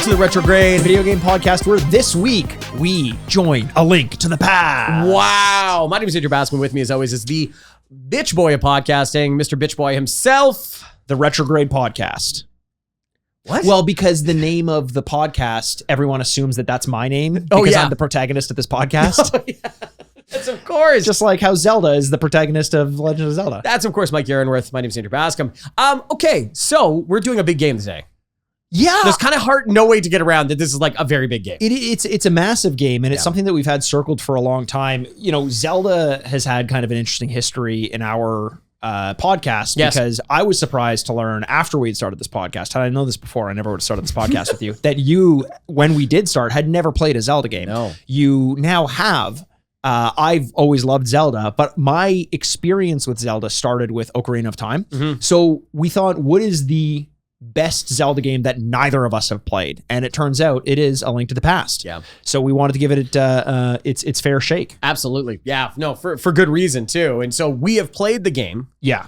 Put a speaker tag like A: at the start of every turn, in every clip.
A: to the Retrograde video game podcast, where this week we join A Link to the Past.
B: Wow. My name is Andrew Baskin. With me, as always, is the bitch boy of podcasting, Mr. Bitch Boy himself.
A: The Retrograde podcast.
B: What?
A: Well, because the name of the podcast, everyone assumes that that's my name because I'm the protagonist of this podcast.
B: Oh, yeah. That's of course.
A: Just like how Zelda is the protagonist of Legend of Zelda.
B: That's of course Mike Aaronworth. My name is Andrew Bascom. Okay, so we're doing a big game today.
A: Yeah.
B: There's kind of no way to get around that this is like a very big game.
A: It's a massive game, and it's something that we've had circled for a long time. You know, Zelda has had kind of an interesting history in our podcast because I was surprised to learn after we had started this podcast, had I known this before, I never would have started this podcast with you, that you, when we did start, had never played a Zelda game.
B: No.
A: You now have. I've always loved Zelda, but my experience with Zelda started with Ocarina of Time.
B: Mm-hmm.
A: So we thought, what is the best Zelda game that neither of us have played? And it turns out it is A Link to the Past.
B: Yeah.
A: So we wanted to give it its fair shake.
B: Absolutely. Yeah. No, for good reason too. And so we have played the game.
A: Yeah.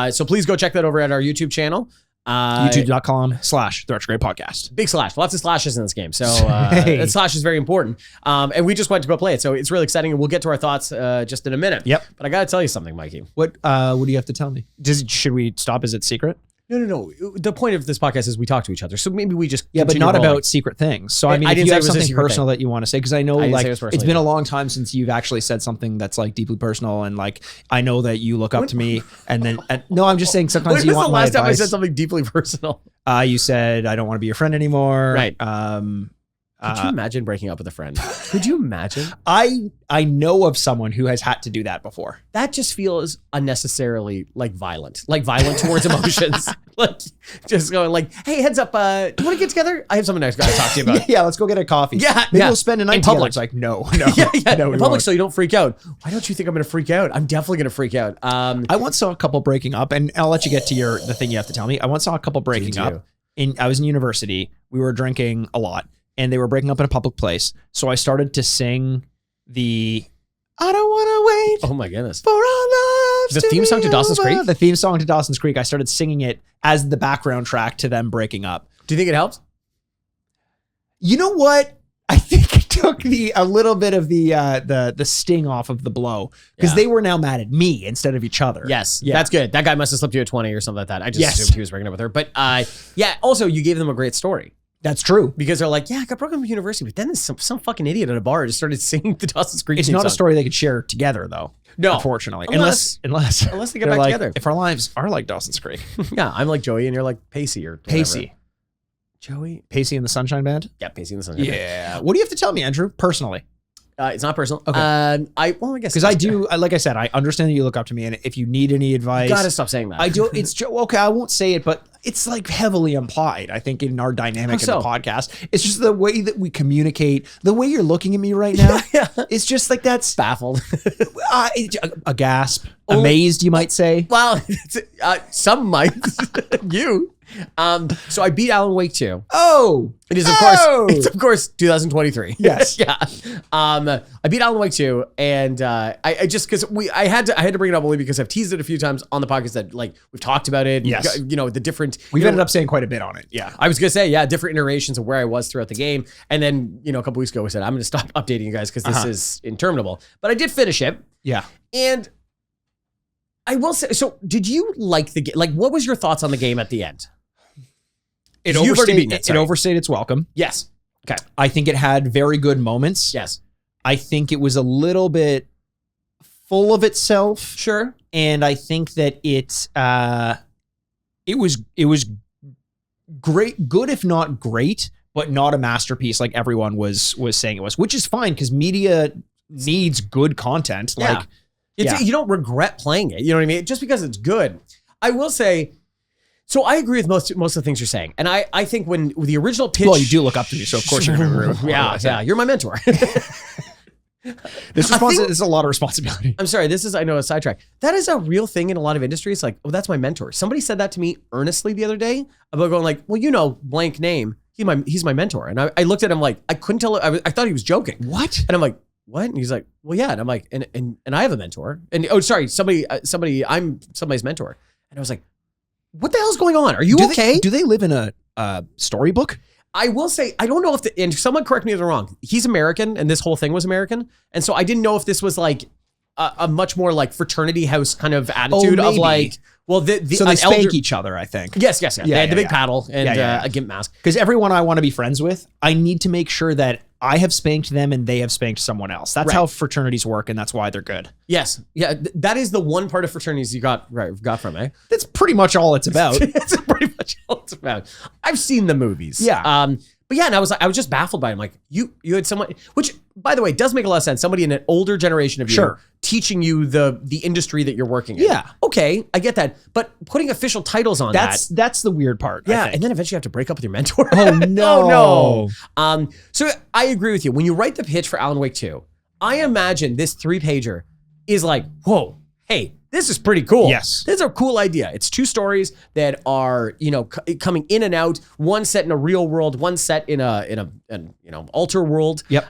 B: So please go check that over at our YouTube channel.
A: YouTube.com/The Retrograde Podcast.
B: Big slash. Lots of slashes in this game. So that slash is very important. And we just went to go play it. So it's really exciting. And we'll get to our thoughts just in a minute.
A: Yep.
B: But I got to tell you something, Mikey.
A: What do you have to tell me? Should we stop? Is it secret?
B: No. The point of this podcast is we talk to each other. So maybe we just
A: but not about secret things. So I mean, if you have something personal that you want to say, because I know like it's been a long time since you've actually said something that's like deeply personal, and like I know that you look up to me, and then no, I'm just saying sometimes you want my advice.
B: When was the last time I said something deeply personal?
A: You said I don't want to be your friend anymore.
B: Right. Could you imagine breaking up with a friend? Could you imagine?
A: I know of someone who has had to do that before.
B: That just feels unnecessarily violent towards emotions. Like just going like, hey, heads up, do you want to get together? I have something nice to talk to you about.
A: Yeah, let's go get a coffee.
B: Yeah,
A: maybe we'll spend a night in
B: public.
A: Together. It's like no,
B: no, in public, so you don't freak out. Why don't you think I'm going to freak out? I'm definitely going to freak out.
A: I once saw a couple breaking up, and I'll let you get to the thing you have to tell me. I once saw a couple breaking up. I was in university. We were drinking a lot. And they were breaking up in a public place. So I started to sing the I don't want to wait.
B: Oh my goodness.
A: For our lives.
B: The theme song to Dawson's Creek?
A: The theme song to Dawson's Creek. I started singing it as the background track to them breaking up.
B: Do you think it helped?
A: You know what? I think it took a little bit of the sting off of the blow, because they were now mad at me instead of each other.
B: Yes, that's good. That guy must have slipped you a 20 or something like that. I just assumed he was breaking up with her. But also you gave them a great story.
A: That's true.
B: Because they're like, I got broken up at university, but then there's some fucking idiot at a bar just started singing the Dawson's Creek.
A: It's not a story they could share together, though. No, unfortunately, unless
B: they get back together.
A: If our lives are like Dawson's Creek.
B: Yeah, I'm like Joey, and you're like Pacey or whatever.
A: Pacey.
B: Joey,
A: Pacey and the Sunshine Band.
B: Yeah, Pacey and the Sunshine Band.
A: Yeah. What do you have to tell me, Andrew? Personally.
B: It's not personal.
A: Okay.
B: I guess
A: because I do. Like I said, I understand that you look up to me, and if you need any advice,
B: you gotta stop saying that.
A: I do. It's okay. I won't say it, but it's like heavily implied, I think, in our dynamic in the podcast. It's just the way that we communicate. The way you're looking at me right now, it's just like that's
B: baffled,
A: a gasp, amazed, you might say.
B: Well, some might. You. So I beat Alan Wake 2.
A: Oh,
B: it is of course 2023.
A: Yes.
B: Yeah. I beat Alan Wake 2, and I just because I had to bring it up only because I've teased it a few times on the podcast that like we've talked about it.
A: Yes.
B: You know, the different.
A: We've ended up saying quite a bit on it.
B: Yeah. I was gonna say different iterations of where I was throughout the game, and then a couple weeks ago we said I'm gonna stop updating you guys because this is interminable. But I did finish it.
A: Yeah.
B: And I will say, so did you like the game? Like, what was your thoughts on the game at the end?
A: It overstayed its welcome.
B: Yes. Okay.
A: I think it had very good moments.
B: Yes. I
A: think it was a little bit full of itself.
B: Sure.
A: And I think that it was great, good if not great, but not a masterpiece like everyone was saying it was, which is fine because media needs good content.
B: Yeah. You don't regret playing it. You know what I mean? Just because it's good. I will say, so I agree with most of the things you're saying. And I think when the original pitch...
A: Well, you do look up to me, so of course you're going to agree with me.
B: Yeah, you're my mentor.
A: This is a lot of responsibility.
B: I'm sorry, I know a sidetrack. That is a real thing in a lot of industries. Like, oh, that's my mentor. Somebody said that to me earnestly the other day about going like, well, blank name. He's my mentor. And I looked at him like, I couldn't tell. I thought he was joking.
A: What?
B: And I'm like, what? And he's like, well, yeah. And I'm like, and I have a mentor. And somebody, I'm somebody's mentor. And I was like, what the hell's going on? Are you okay?
A: Do they live in a storybook?
B: I will say, I don't know if and someone correct me if I'm wrong. He's American and this whole thing was American. And so I didn't know if this was like a much more like fraternity house kind of attitude of like, well,
A: so they spank each other, I think.
B: Yes. They had the big paddle and a gimp mask.
A: Because everyone I want to be friends with, I need to make sure that I have spanked them and they have spanked someone else. That's how fraternities work, and that's why they're good.
B: Yes. Yeah, that is the one part of fraternities you got from, eh?
A: That's pretty much all it's about.
B: That's pretty much all it's about. I've seen the movies.
A: Yeah.
B: But yeah, and I was just baffled by it. I'm like, you had someone, which by the way does make a lot of sense. Somebody in an older generation of you teaching you the industry that you're working in.
A: Yeah.
B: Okay, I get that. But putting official titles on
A: that's the weird part.
B: Yeah, and then eventually you have to break up with your mentor.
A: Oh no.
B: Oh no. So I agree with you. When you write the pitch for Alan Wake 2, I imagine this 3-pager is like, whoa, hey, this is pretty cool.
A: Yes.
B: This is a cool idea. It's 2 stories that are, coming in and out, one set in a real world, one set in a alter world.
A: Yep.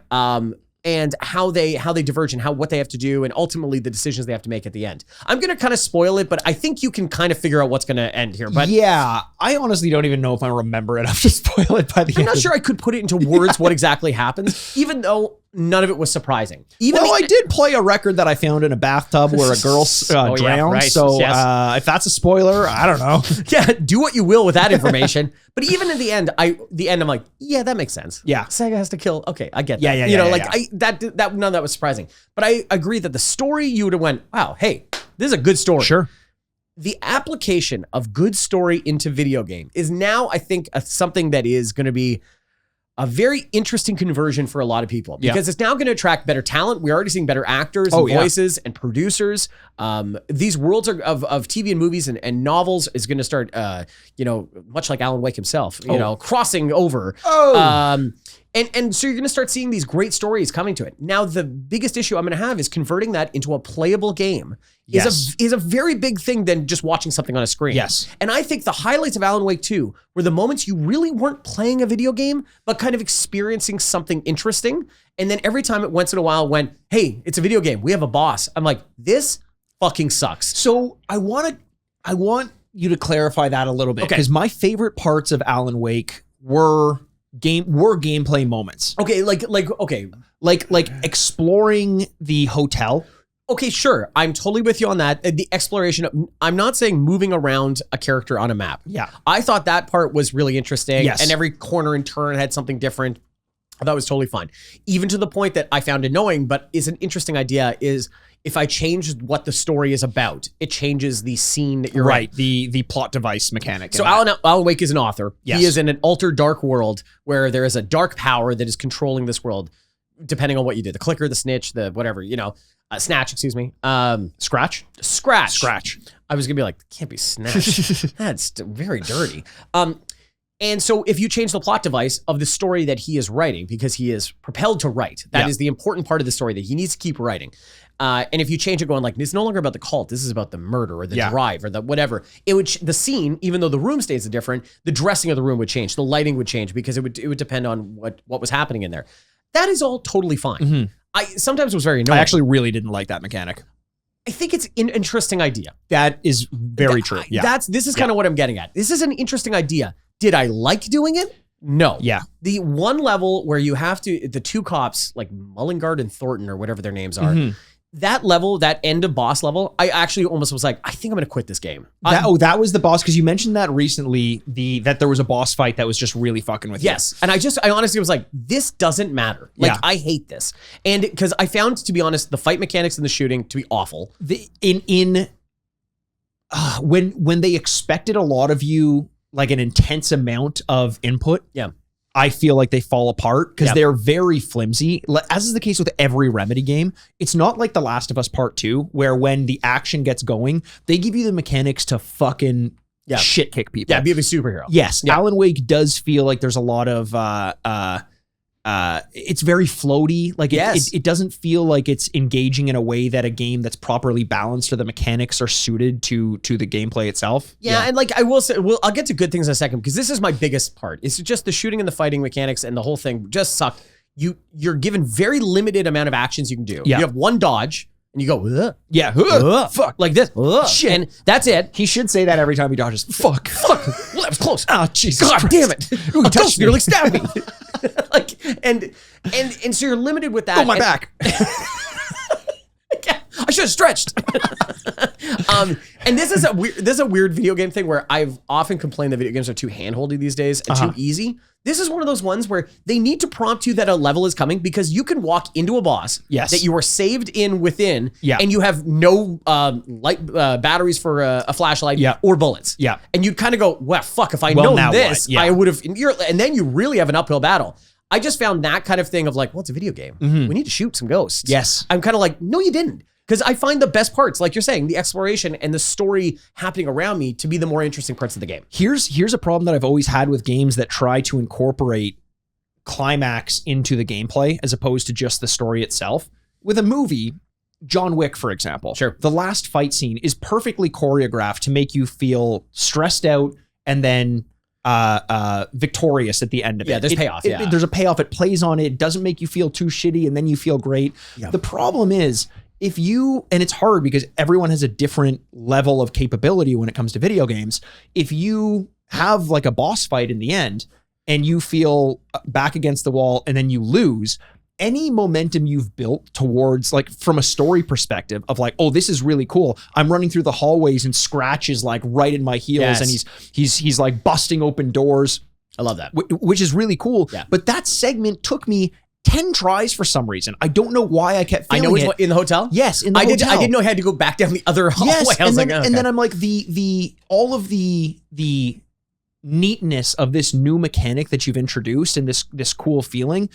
B: And how they diverge and what they have to do and ultimately the decisions they have to make at the end. I'm going to kind of spoil it, but I think you can kind of figure out what's going to end here. But
A: yeah, I honestly don't even know if I remember enough to spoil it by the end.
B: I'm not sure I could put it into words what exactly happens, even though none of it was surprising.
A: I did play a record that I found in a bathtub where a girl drowned.
B: Yeah, right.
A: So if that's a spoiler, I don't know.
B: Yeah, do what you will with that information. But even in the end, I'm like, yeah, that makes sense.
A: Yeah,
B: Sega has to kill. Okay, I get that.
A: Yeah.
B: None of that was surprising. But I agree that the story you would have went, wow, hey, this is a good story.
A: Sure.
B: The application of good story into video game is now, I think, something that is going to be a very interesting conversion for a lot of people because it's now going to attract better talent. We're already seeing better actors and voices and producers. These worlds of TV and movies and novels is going to start, much like Alan Wake himself, crossing over. And so you're going to start seeing these great stories coming to it. Now, the biggest issue I'm going to have is converting that into a playable game is a very big thing than just watching something on a screen.
A: Yes.
B: And I think the highlights of Alan Wake 2 were the moments you really weren't playing a video game, but kind of experiencing something interesting. And then every time once in a while went, hey, it's a video game. We have a boss. I'm like, this fucking sucks.
A: So I want you to clarify that a little bit because my favorite parts of Alan Wake were gameplay moments.
B: Okay,
A: like exploring the hotel.
B: Okay, sure. I'm totally with you on that. The exploration. I'm not saying moving around a character on a map.
A: Yeah.
B: I thought that part was really interesting.
A: Yes.
B: And every corner and turn had something different. I thought it was totally fine. Even to the point that I found annoying, but is an interesting idea is if I change what the story is about, it changes the scene that you're in.
A: The plot device mechanic.
B: So Alan Wake is an author.
A: Yes.
B: He is in an altered dark world where there is a dark power that is controlling this world, depending on what you do. The clicker, the snitch, the whatever, snatch, excuse me.
A: Scratch.
B: I was gonna be like, can't be snatch. That's very dirty. And so if you change the plot device of the story that he is writing, because he is propelled to write, that is the important part of the story that he needs to keep writing. And if you change it going like, it's no longer about the cult, this is about the murder or the drive or the whatever, the scene, even though the room stays different, the dressing of the room would change, the lighting would change because it would depend on what was happening in there. That is all totally fine. Mm-hmm. I sometimes was very annoying.
A: I actually really didn't like that mechanic.
B: I think it's an interesting idea.
A: That is very true. Yeah.
B: This is kind of what I'm getting at. This is an interesting idea. Did I like doing it? No.
A: Yeah.
B: The one level where you have to, the 2 cops, like Mullingard and Thornton or whatever their names are, that level, that end of boss level, I actually almost was like, I think I'm going to quit this game.
A: That was the boss, because you mentioned that recently, that there was a boss fight that was just really fucking with you.
B: Yes. And I honestly was like, this doesn't matter. Like, I hate this. And because I found, to be honest, the fight mechanics and the shooting to be awful.
A: When they expected a lot of you, like an intense amount of input.
B: Yeah.
A: I feel like they fall apart because they're very flimsy. As is the case with every Remedy game, it's not like The Last of Us Part 2, where when the action gets going, they give you the mechanics to fucking shit kick people.
B: Yeah, be a superhero.
A: Yes. Yeah. Alan Wake does feel like there's a lot of it's very floaty. Like it doesn't feel like it's engaging in a way that a game that's properly balanced or the mechanics are suited to the gameplay itself.
B: Yeah, and like I will say, I'll get to good things in a second because this is my biggest part. It's just the shooting and the fighting mechanics and the whole thing just sucked. You're given very limited amount of actions you can do. Yeah. You have one dodge, And you go, ugh.
A: Yeah.
B: Fuck. Like this.
A: Shit.
B: And that's it.
A: He should say that every time he dodges. Fuck.
B: Well, that was close.
A: Oh, Jesus
B: God
A: Christ.
B: damn it.
A: Ooh,
B: A
A: touched
B: ghost
A: me.
B: nearly stabbed me. Like, and so you're limited with that.
A: Oh, my
B: And-
A: back.
B: I should have stretched. And this is a weird video game thing where I've often complained that video games are too handholdy these days and too easy. This is one of those ones where they need to prompt you that a level is coming because you can walk into a boss that you are saved in within, and you have no light batteries for a flashlight or bullets.
A: Yeah.
B: And you'd kind of go, well, fuck, if I know this,
A: what? Yeah.
B: I would have. And then you really have an uphill battle. I just found that kind of thing of like, well, it's a video game. We need to shoot some ghosts.
A: Yes.
B: I'm kind of like, no, you didn't. Because I find the best parts, like you're saying, the exploration and the story happening around me to be the more interesting parts of the game.
A: Here's a problem that I've always had with games that try to incorporate climax into the gameplay as opposed to just the story itself. With a movie, John Wick, for example, the last fight scene is perfectly choreographed to make you feel stressed out and then victorious at the end of it.
B: Yeah, there's payoff.
A: There's a payoff. It plays on it. It doesn't make you feel too shitty and then you feel great. Yeah. The problem is, and it's hard because everyone has a different level of capability when it comes to video games. If you have like a boss fight in the end and you feel back against the wall and then you lose, any momentum you've built towards, like from a story perspective of like, oh, this is really cool. I'm running through the hallways and Scratch is like right in my heels and he's like busting open doors.
B: I love that.
A: Which is really cool.
B: Yeah.
A: But that segment took me 10 tries for some reason. I don't know why I kept failing it.
B: In the hotel?
A: Yes, in the hotel.
B: I didn't know I had to go back down the other hallway.
A: Yes,
B: I was
A: and then I'm like all of the neatness of this new mechanic that you've introduced and this cool feeling.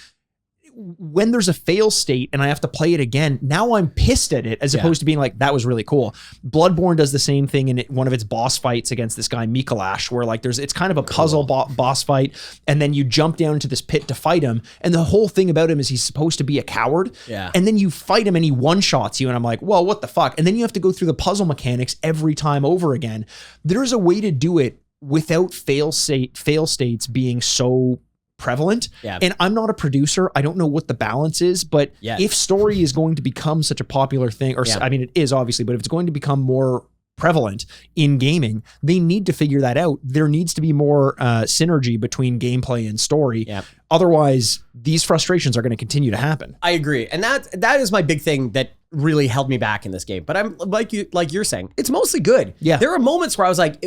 A: When there's a fail state and I have to play it again, now I'm pissed at it as opposed to being like, that was really cool. Bloodborne does the same thing in one of its boss fights against this guy, Mikolash, where like it's kind of a puzzle boss fight. And then you jump down into this pit to fight him. And the whole thing about him is he's supposed to be a coward.
B: Yeah.
A: And then you fight him and he one-shots you. And I'm like, well, what the fuck? And then you have to go through the puzzle mechanics every time over again. There's a way to do it without fail states being so prevalent.
B: Yeah.
A: And I'm not a producer. I don't know what the balance is, but if story is going to become such a popular thing, or I mean, it is obviously, but if it's going to become more prevalent in gaming, they need to figure that out. There needs to be more synergy between gameplay and story.
B: Yeah.
A: Otherwise, these frustrations are going to continue to happen.
B: I agree. And that is my big thing that really held me back in this game. But I'm like you're saying, it's mostly good.
A: Yeah.
B: There are moments where I was like,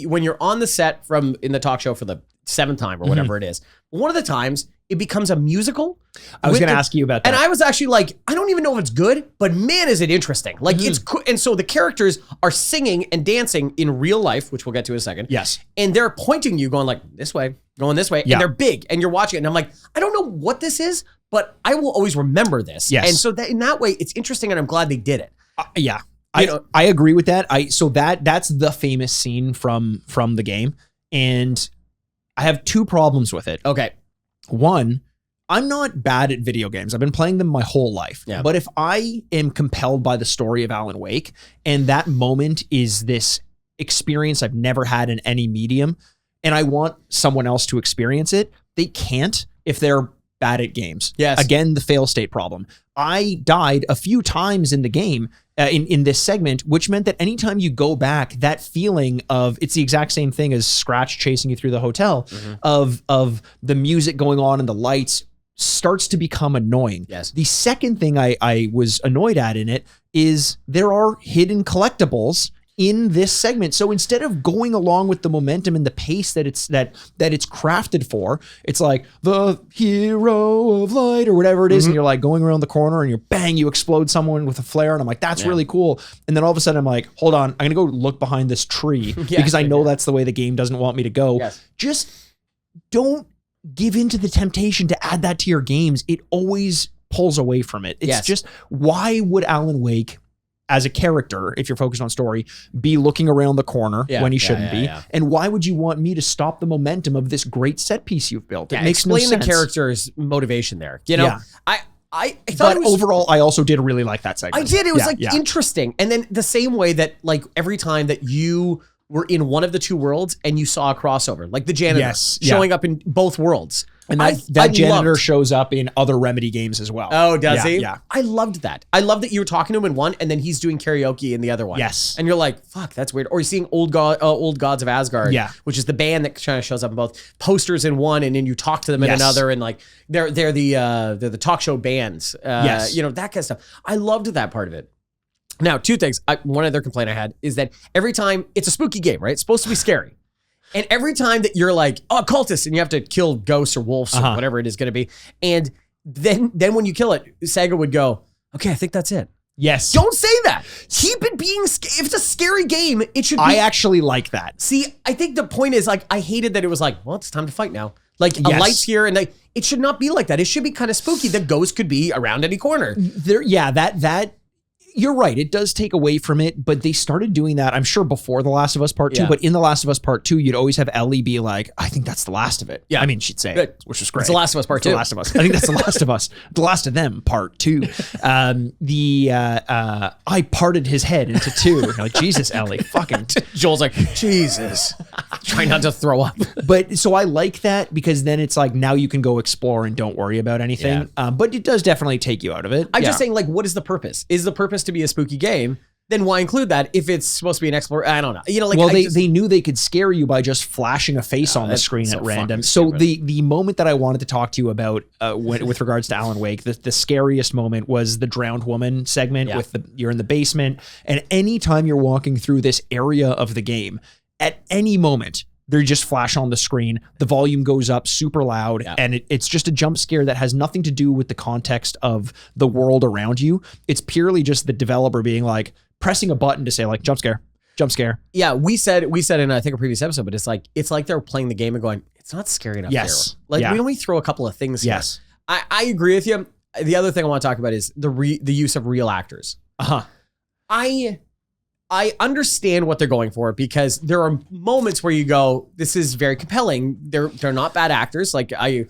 B: when you're on the set in the talk show for the 7th time or whatever it is, one of the times it becomes a musical.
A: I was going to ask you about that.
B: And I was actually like, I don't even know if it's good, but man, is it interesting. Like it's cool. And so the characters are singing and dancing in real life, which we'll get to in a second.
A: Yes.
B: And they're pointing you going like this way, going this way.
A: Yeah.
B: And they're big and you're watching it. And I'm like, I don't know what this is, but I will always remember this.
A: Yes.
B: And so that in that way, it's interesting. And I'm glad they did it.
A: Yeah. I agree with that. So that's the famous scene from the game. And I have 2 problems with it.
B: Okay.
A: One, I'm not bad at video games. I've been playing them my whole life.
B: Yeah.
A: But if I am compelled by the story of Alan Wake and that moment is this experience I've never had in any medium and I want someone else to experience it, they can't if they're bad at games.
B: Yes.
A: Again, the fail state problem. I died a few times in the game in this segment, which meant that anytime you go back, that feeling of it's the exact same thing as Scratch chasing you through the hotel of the music going on and the lights starts to become annoying.
B: Yes.
A: The second thing I was annoyed at in it is there are hidden collectibles in this segment. So instead of going along with the momentum and the pace that it's crafted for, it's like the hero of light or whatever it is. And you're like going around the corner and you explode someone with a flare. And I'm like, that's really cool. And then all of a sudden I'm like, hold on, I'm going to go look behind this tree because I know that's the way the game doesn't want me to go.
B: Yes.
A: Just don't give into the temptation to add that to your games. It always pulls away from it. It's just, why would Alan Wake, as a character, if you're focused on story, be looking around the corner when he shouldn't be? Yeah. And why would you want me to stop the momentum of this great set piece you've built? It makes no sense.
B: Explain the character's motivation there. You know, I thought
A: but overall, I also did really like that segment.
B: I did. It was interesting. And then the same way that like every time that you were in one of the 2 worlds and you saw a crossover, like the janitor showing up in both worlds.
A: And that janitor shows up in other Remedy games as well.
B: Oh, does he?
A: Yeah.
B: I loved that. I love that you were talking to him in one, and then he's doing karaoke in the other one.
A: Yes.
B: And you're like, fuck, that's weird. Or you're seeing Old Gods of Asgard, which is the band that kind of shows up in both posters in one, and then you talk to them in another, and like they're the talk show bands. You know, that kind of stuff. I loved that part of it. Now, two things. One other complaint I had is that every time it's a spooky game, right? It's supposed to be scary. And every time that you're like, oh, cultists, and you have to kill ghosts or wolves or whatever it is going to be. And then when you kill it, Saga would go, okay, I think that's it.
A: Yes.
B: Don't say that. Keep it being, if it's a scary game, it should be.
A: I actually like that.
B: See, I think the point is like, I hated that it was like, well, it's time to fight now. Like a light's here and like, it should not be like that. It should be kind of spooky. The ghost could be around any corner.
A: That you're right. It does take away from it, but they started doing that, I'm sure, before The Last of Us Part 2. But in The Last of Us Part 2, you'd always have Ellie be like, I think that's the last of it. Yeah. I mean, she'd say it, which was great.
B: It's The Last of Us Part 2.
A: The Last of Us. I think that's The Last of Us. The Last of Them Part 2. I parted his head into two. You're like, Jesus, Ellie. Fucking.
B: Joel's like, Jesus. Try not to throw up.
A: But so I like that because then it's like, now you can go explore and don't worry about anything. But it does definitely take you out of it.
B: I'm just saying, like, what is the purpose? Is the purpose to be a spooky game? Then why include that if it's supposed to be an explorer? I don't know. You know, like,
A: well, they knew they could scare you by just flashing a face on the screen at random. So the moment that I wanted to talk to you about with regards to Alan Wake, the scariest moment was the drowned woman segment with you're in the basement, and anytime you're walking through this area of the game, at any moment, they just flash on the screen. The volume goes up super loud, and it's just a jump scare that has nothing to do with the context of the world around you. It's purely just the developer being like, pressing a button to say like, jump scare.
B: Yeah, we said in I think a previous episode, but it's like they're playing the game and going, it's not scary enough.
A: Yes.
B: Here. Like we only throw a couple of things here.
A: Yes.
B: I agree with you. The other thing I want to talk about is the use of real actors. I understand what they're going for because there are moments where you go, this is very compelling. They're not bad actors. Like the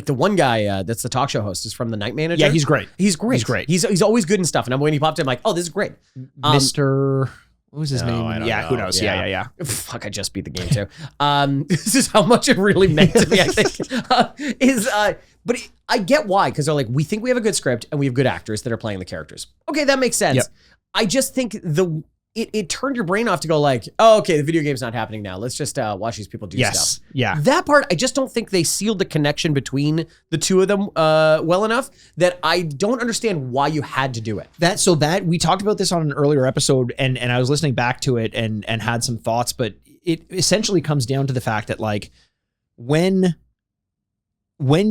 B: one guy that's the talk show host is from The Night Manager.
A: Yeah, he's great.
B: He's great. He's always good and stuff. And when he popped in, I'm like, oh, this is great.
A: Mr. What was his name?
B: Know.
A: Who knows? Yeah.
B: Fuck, I just beat the game too. This is how much it really meant to me, I think. But I get why, because they're like, we think we have a good script and we have good actors that are playing the characters. Okay, that makes sense. Yep. I just think it turned your brain off to go like, oh, okay, the video game's not happening now. Let's just watch these people do stuff.
A: Yeah.
B: That part, I just don't think they sealed the connection between the two of them well enough that I don't understand why you had to do it.
A: That we talked about this on an earlier episode, and I was listening back to it and had some thoughts, but it essentially comes down to the fact that like when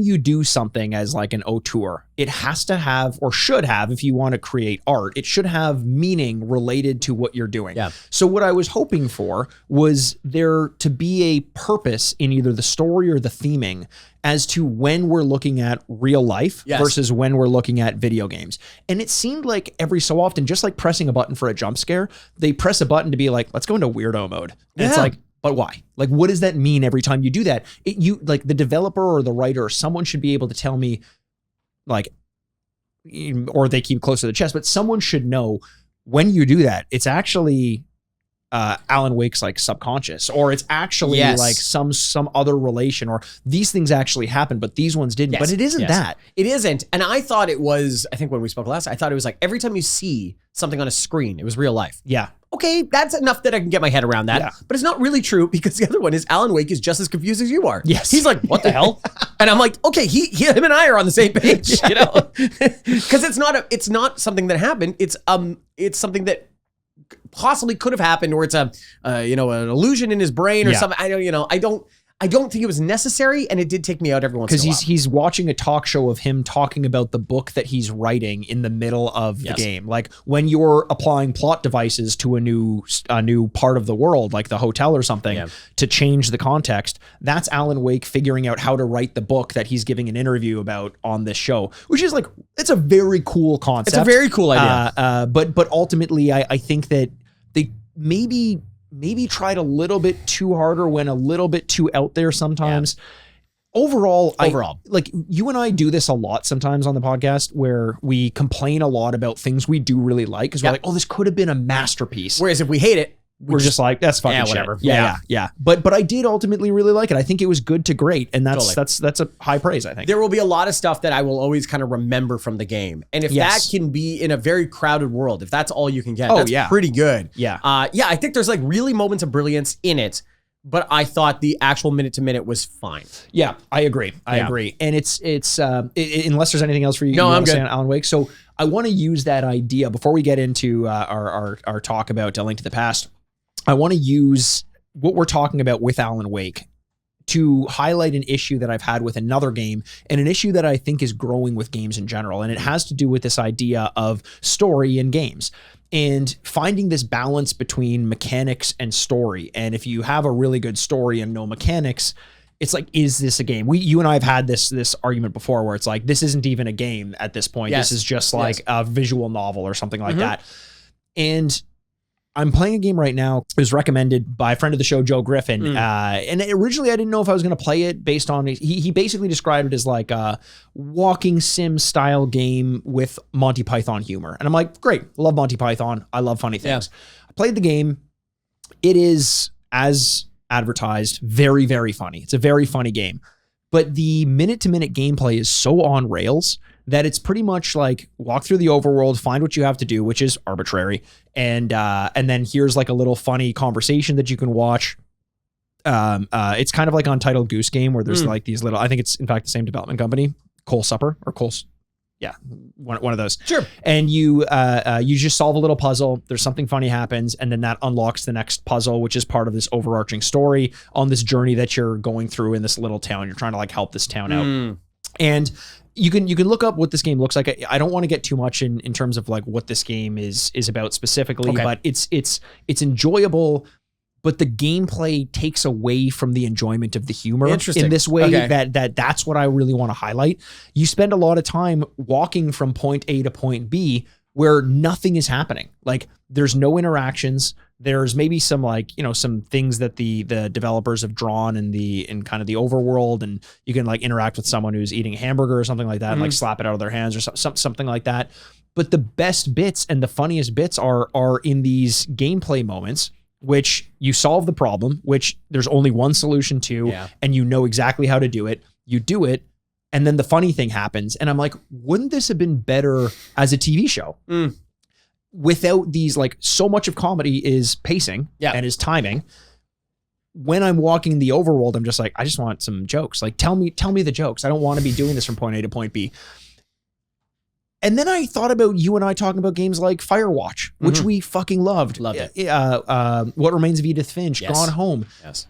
A: you do something as like an auteur, it has to have, or should have, if you want to create art, it should have meaning related to what you're doing.
B: Yeah.
A: So what I was hoping for was there to be a purpose in either the story or the theming as to when we're looking at real life versus when we're looking at video games. And it seemed like every so often, just like pressing a button for a jump scare, they press a button to be like, let's go into weirdo mode. And it's like, but why? Like, what does that mean every time you do that? You like the developer or the writer, someone should be able to tell me, like, or they keep close to the chest, but someone should know when you do that, it's actually Alan Wake's like subconscious, or it's actually like some other relation, or these things actually happen, but these ones didn't. But it isn't that.
B: It isn't. And I thought it was, I think when we spoke last, I thought it was like every time you see something on a screen, it was real life.
A: Yeah.
B: Okay, that's enough that I can get my head around that. Yeah. But it's not really true because the other one is Alan Wake is just as confused as you are.
A: Yes.
B: He's like, what the hell? And I'm like, okay, him and I are on the same page, you know? Because it's not something that happened. It's something that possibly could have happened, or it's an illusion in his brain or something. I don't think it was necessary, and it did take me out every once in a while.
A: Because he's watching a talk show of him talking about the book that he's writing in the middle of the game. Like when you're applying plot devices to a new part of the world, like the hotel or something, to change the context, that's Alan Wake figuring out how to write the book that he's giving an interview about on this show, which is like, it's a very cool concept.
B: It's a very cool idea.
A: But ultimately, I think that they maybe tried a little bit too hard or went a little bit too out there sometimes. Overall, like you and I do this a lot sometimes on the podcast where we complain a lot about things we do really like because we're like, oh, this could have been a masterpiece.
B: Whereas if we hate it,
A: we're just like, that's fucking shit.
B: Whatever.
A: Yeah. But I did ultimately really like it. I think it was good to great, and that's a high praise, I think.
B: There will be a lot of stuff that I will always kind of remember from the game. And if that can be in a very crowded world, if that's all you can get, that's pretty good.
A: Yeah.
B: I think there's like really moments of brilliance in it, but I thought the actual minute to minute was fine.
A: Yeah, I agree. I agree. And it's unless there's anything else for you,
B: no, I'm good
A: on Alan Wake. So I want to use that idea before we get into our talk about A Link to the Past. I want to use what we're talking about with Alan Wake to highlight an issue that I've had with another game, and an issue that I think is growing with games in general. And it has to do with this idea of story in games and finding this balance between mechanics and story. And if you have a really good story and no mechanics, it's like, is this a game? You and I have had this argument before where it's like, this isn't even a game at this point. This is just like a visual novel or something like that. And I'm playing a game right now. It was recommended by a friend of the show, Joe Griffin. And originally I didn't know if I was going to play it based on, he basically described it as like a walking sim style game with Monty Python humor. And I'm like, great. Love Monty Python. I love funny things. I played the game. It is, as advertised, very, very funny. It's a very funny game. But the minute-to-minute gameplay is so on rails that it's pretty much like walk through the overworld, find what you have to do, which is arbitrary, and then here's like a little funny conversation that you can watch. It's kind of like Untitled Goose Game where there's like these little, I think it's in fact the same development company, Cole Supper or Cole's. Yeah, one of those.
B: Sure.
A: And you just solve a little puzzle. There's something funny happens, and then that unlocks the next puzzle, which is part of this overarching story on this journey that you're going through in this little town. You're trying to like help this town out. And you can look up what this game looks like. I don't want to get too much in terms of like what this game is about specifically, but it's enjoyable. But the gameplay takes away from the enjoyment of the humor in this way that's what I really want to highlight. You spend a lot of time walking from point A to point B where nothing is happening. Like there's no interactions. There's maybe some like, some things that the developers have drawn in kind of the overworld, and you can like interact with someone who's eating a hamburger or something like that and like slap it out of their hands or something like that. But the best bits and the funniest bits are in these gameplay moments, which you solve the problem, which there's only one solution to, and you know exactly how to do it. You do it, and then the funny thing happens. And I'm like, wouldn't this have been better as a TV show? Without these, like, so much of comedy is pacing and is timing. When I'm walking the overworld, I'm just like, I just want some jokes. Like, tell me the jokes. I don't want to be doing this from point A to point B. And then I thought about you and I talking about games like Firewatch, which we fucking loved.
B: Loved it.
A: What Remains of Edith Finch, Gone Home.
B: Yes.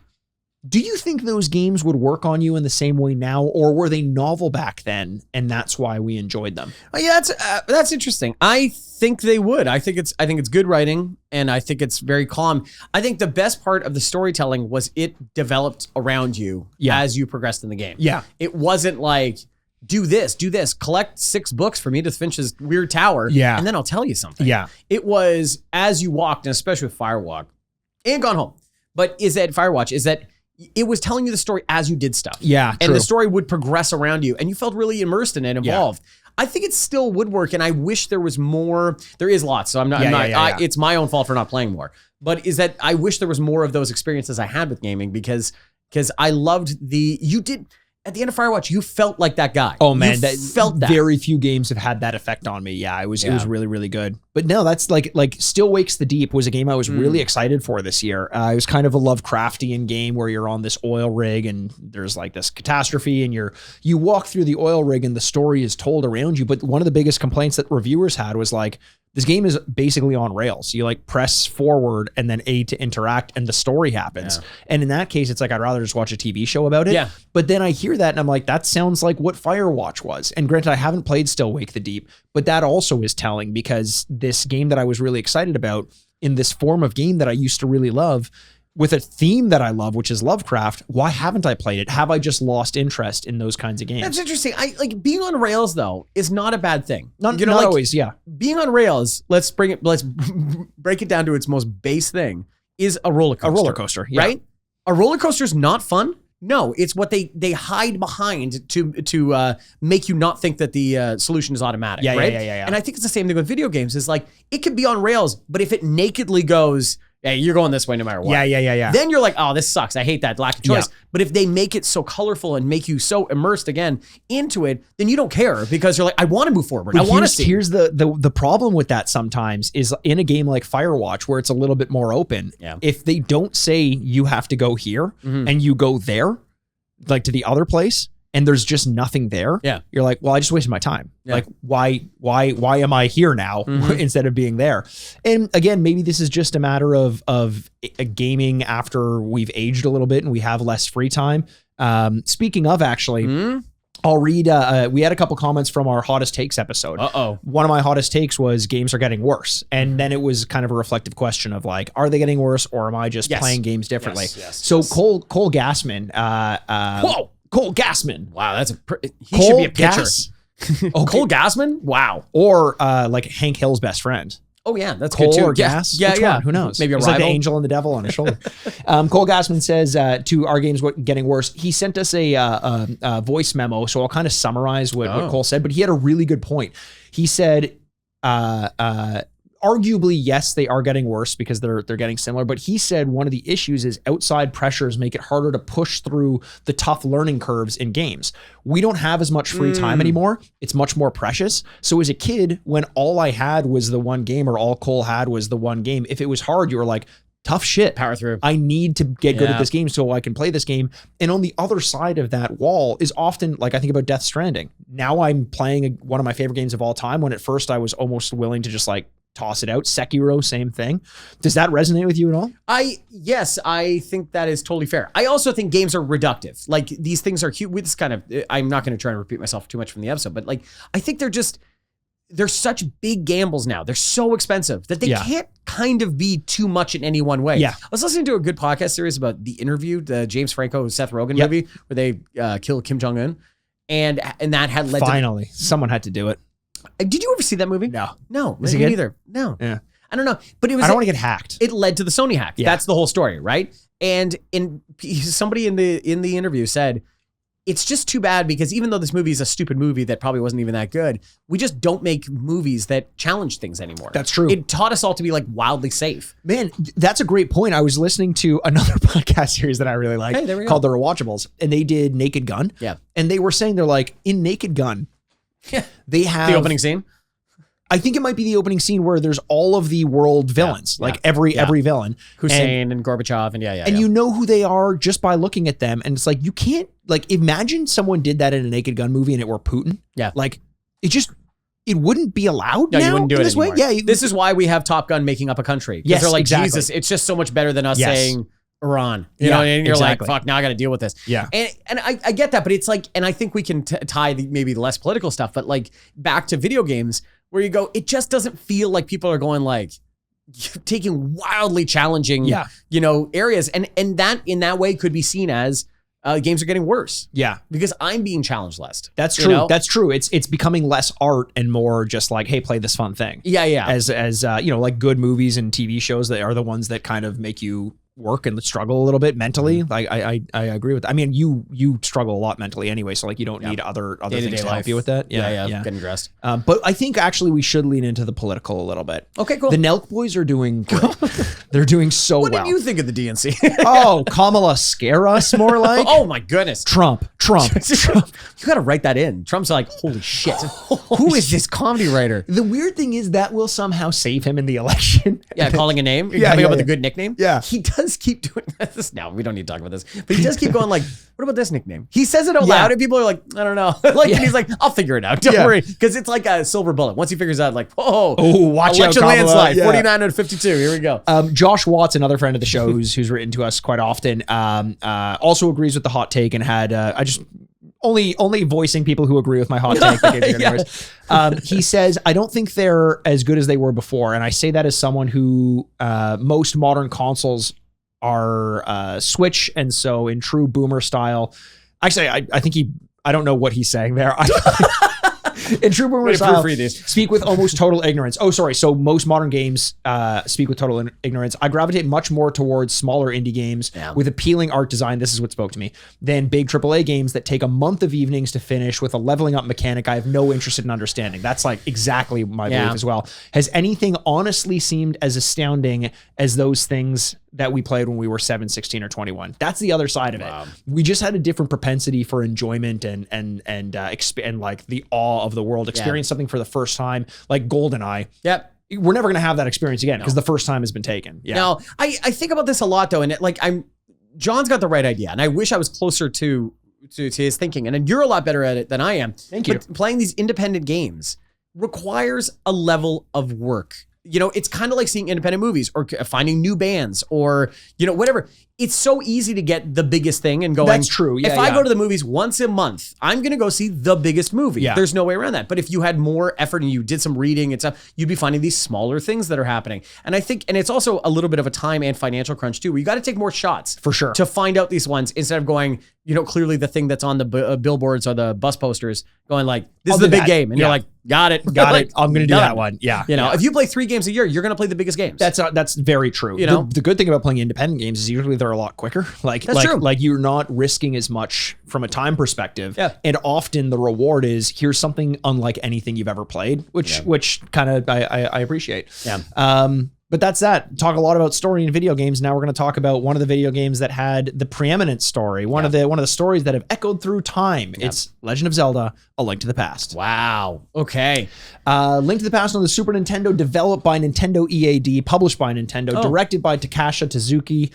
A: Do you think those games would work on you in the same way now, or were they novel back then, and that's why we enjoyed them?
B: Oh, yeah, that's interesting. I think they would. I think it's good writing, and I think it's very calm. I think the best part of the storytelling was it developed around you as you progressed in the game.
A: Yeah,
B: it wasn't like, do this, collect 6 books from Edith Finch's weird tower, and then I'll tell you something.
A: Yeah,
B: it was as you walked, and especially with Firewalk and Gone Home. But Firewatch is that it was telling you the story as you did stuff.
A: Yeah,
B: and the story would progress around you, and you felt really immersed in it, involved. Yeah. I think it still would work, and I wish there was more. There is lots, so I'm not. It's my own fault for not playing more. But is that I wish there was more of those experiences I had with gaming because I loved you did. At the end of Firewatch, you felt like that guy.
A: Oh man,
B: felt that.
A: Very few games have had that effect on me. Yeah, it was really, really good. But no, that's like Still Wakes the Deep was a game I was really excited for this year. It was kind of a Lovecraftian game where you're on this oil rig and there's like this catastrophe and you walk through the oil rig and the story is told around you. But one of the biggest complaints that reviewers had was like, this game is basically on rails. You like press forward and then A to interact and the story happens. Yeah. And in that case, it's like, I'd rather just watch a TV show about it.
B: Yeah.
A: But then I hear that and I'm like, that sounds like what Firewatch was. And granted, I haven't played Still Wake the Deep, but that also is telling because this game that I was really excited about in this form of game that I used to really love with a theme that I love, which is Lovecraft, why haven't I played it? Have I just lost interest in those kinds of games?
B: That's interesting. Like being on rails though is not a bad thing.
A: Not always, yeah.
B: Being on rails, let's break it down to its most base thing, is a roller coaster.
A: A roller coaster, yeah.
B: Right? A roller coaster is not fun. No, it's what they hide behind to make you not think that the solution is automatic, right?
A: Yeah.
B: And I think it's the same thing with video games. Is like, it could be on rails, but if it nakedly goes, Yeah, you're going this way no matter what.
A: Yeah.
B: Then you're like, oh, this sucks. I hate that lack of choice.
A: Yeah.
B: But if they make it so colorful and make you so immersed again into it, then you don't care because you're like, I want to move forward. I want to see.
A: Here's the problem with that sometimes is in a game like Firewatch where it's a little bit more open.
B: Yeah.
A: If they don't say you have to go here and you go there, like to the other place, and there's just nothing there.
B: Yeah.
A: You're like, well, I just wasted my time.
B: Yeah.
A: Like, why am I here now instead of being there? And again, maybe this is just a matter of gaming after we've aged a little bit and we have less free time. Speaking of, actually, I'll read, we had a couple comments from our hottest takes episode. One of my hottest takes was games are getting worse. And then it was kind of a reflective question of like, are they getting worse or am I just playing games differently? So Cole Gassman,
B: Whoa.
A: Cole Gassman.
B: Wow, that's he should be a pitcher. Cole Gassman?
A: Wow. Or like Hank Hill's best friend.
B: Oh yeah, that's
A: Cole
B: good too.
A: or Gas?
B: Yeah,
A: Which one? Who knows?
B: Maybe a
A: It's
B: rival.
A: like the angel and the devil on his shoulder. Cole Gassman says to our games getting worse. He sent us a voice memo, so I'll kind of summarize what Cole said. But he had a really good point. He said, arguably, yes, they are getting worse because they're getting similar. But he said one of the issues is outside pressures make it harder to push through the tough learning curves in games. We don't have as much free time anymore. It's much more precious. So as a kid, when all I had was the one game or all Cole had was the one game, if it was hard, you were like, tough shit.
B: Power through.
A: I need to get good at this game so I can play this game. And on the other side of that wall is often, like I think about Death Stranding. Now I'm playing one of my favorite games of all time, when at first I was almost willing to just like toss it out. Sekiro, same thing. Does that resonate with you at all?
B: Yes, I think that is totally fair. I also think games are reductive. Like these things are cute. With this kind of, I'm not going to try and repeat myself too much from the episode, but like I think they're such big gambles now. They're so expensive that they can't kind of be too much in any one way.
A: Yeah.
B: I was listening to a good podcast series about The Interview, the James Franco, Seth Rogen movie where they kill Kim Jong-un. And that had led
A: Finally, someone had to do it.
B: Did you ever see that movie? No,
A: Is it
B: me
A: good?
B: neither. No.
A: Yeah.
B: I don't know. But it was
A: I don't want to get hacked.
B: It led to the Sony hack.
A: Yeah.
B: That's the whole story, right? And somebody in the interview said, it's just too bad because even though this movie is a stupid movie that probably wasn't even that good, we just don't make movies that challenge things anymore.
A: That's true.
B: It taught us all to be like wildly safe.
A: Man, that's a great point. I was listening to another podcast series that I really like called The Rewatchables, and they did Naked Gun.
B: Yeah.
A: And they were saying, they're like, in Naked Gun, they have...
B: The opening scene?
A: I think it might be the opening scene where there's all of the world villains, like every villain.
B: Hussein and Gorbachev and
A: and you know who they are just by looking at them. And it's like, you can't, like, imagine someone did that in a Naked Gun movie and it were Putin.
B: Yeah.
A: Like, it wouldn't be allowed now
B: you wouldn't do it
A: this way.
B: anymore.
A: Yeah.
B: This is why we have Top Gun making up a country. Because they're like, Jesus, it's just so much better than us saying Iran. You know, and you're like, fuck, now I got to deal with this.
A: Yeah.
B: And I get that, but it's like, and I think we can tie maybe the less political stuff, but like back to video games where you go, it just doesn't feel like people are going like taking wildly challenging, areas. And that in that way could be seen as games are getting worse.
A: Yeah.
B: Because I'm being challenged less.
A: That's true. That's true. It's becoming less art and more just like, hey, play this fun thing.
B: Yeah.
A: As like good movies and TV shows that are the ones that kind of make you work and struggle a little bit mentally. Like I agree with that. I mean, you struggle a lot mentally anyway, so like you don't need other things to help you with that.
B: Yeah. Getting dressed.
A: But I think actually we should lean into the political a little bit.
B: Okay, cool.
A: The Nelk boys are doing good. They're doing so well.
B: What did you think of the DNC?
A: Oh, Kamala scare us more like?
B: Oh my goodness.
A: Trump.
B: You got to write that in. Trump's like, holy shit. Who is this comedy writer?
A: The weird thing is that will somehow save him in the election.
B: Yeah, calling a name. Coming up with a good nickname.
A: Yeah.
B: He does keep doing this. No, we don't need to talk about this. But he does keep going like, what about this nickname? He says it out loud and people are like, I don't know. And he's like, I'll figure it out. Don't worry. Because it's like a silver bullet. Once he figures out like, whoa.
A: Oh, watch out, Kamala.
B: Landslide. 49 out of 52. Here we go.
A: Josh Watts, another friend of the show who's written to us quite often, also agrees with the hot take and had, I just... Only voicing people who agree with my hot take. He says, I don't think they're as good as they were before. And I say that as someone who most modern consoles are Switch. And so in true boomer style, actually, I think I don't know what he's saying there. In true boomer style,
B: proofread these.
A: speak with almost total ignorance. Oh, sorry. So most modern games speak with total ignorance. I gravitate much more towards smaller indie games with appealing art design. This is what spoke to me. Than big AAA games that take a month of evenings to finish with a leveling up mechanic I have no interest in understanding. That's like exactly my belief as well. Has anything honestly seemed as astounding as those things that we played when we were 7, 16, or 21? That's the other side of it. We just had a different propensity for enjoyment and like the awe of the world. Experience something for the first time, like GoldenEye.
B: Yep.
A: We're never going to have that experience again because the first time has been taken. Yeah.
B: Now, I think about this a lot though, and John's got the right idea, and I wish I was closer to his thinking. And you're a lot better at it than I am.
A: Thank you.
B: But playing these independent games requires a level of work. You know, it's kind of like seeing independent movies or finding new bands or, you know, whatever. It's so easy to get the biggest thing and going.
A: That's true. Yeah,
B: if I go to the movies once a month, I'm going to go see the biggest movie.
A: Yeah.
B: There's no way around that. But if you had more effort and you did some reading and stuff, you'd be finding these smaller things that are happening. And I think, and it's also a little bit of a time and financial crunch too, where you got to take more shots
A: for sure
B: to find out these ones instead of going, you know, clearly the thing that's on the billboards or the bus posters going like, this is the big game. And you're like, got it.
A: I'm going to do that one. Yeah.
B: You know, if you play 3 games a year, you're going to play the biggest games.
A: That's very true.
B: You know,
A: the good thing about playing independent games is usually they're a lot quicker.
B: That's true.
A: Like you're not risking as much from a time perspective.
B: Yeah.
A: And often the reward is here's something unlike anything you've ever played, which kind of I appreciate.
B: Yeah.
A: But that's that. Talk a lot about story in video games. Now we're going to talk about one of the video games that had the preeminent story. One of the stories that have echoed through time. It's Legend of Zelda: A Link to the Past.
B: Wow. Okay.
A: Link to the Past on the Super Nintendo, developed by Nintendo EAD, published by Nintendo, directed by Tezuka,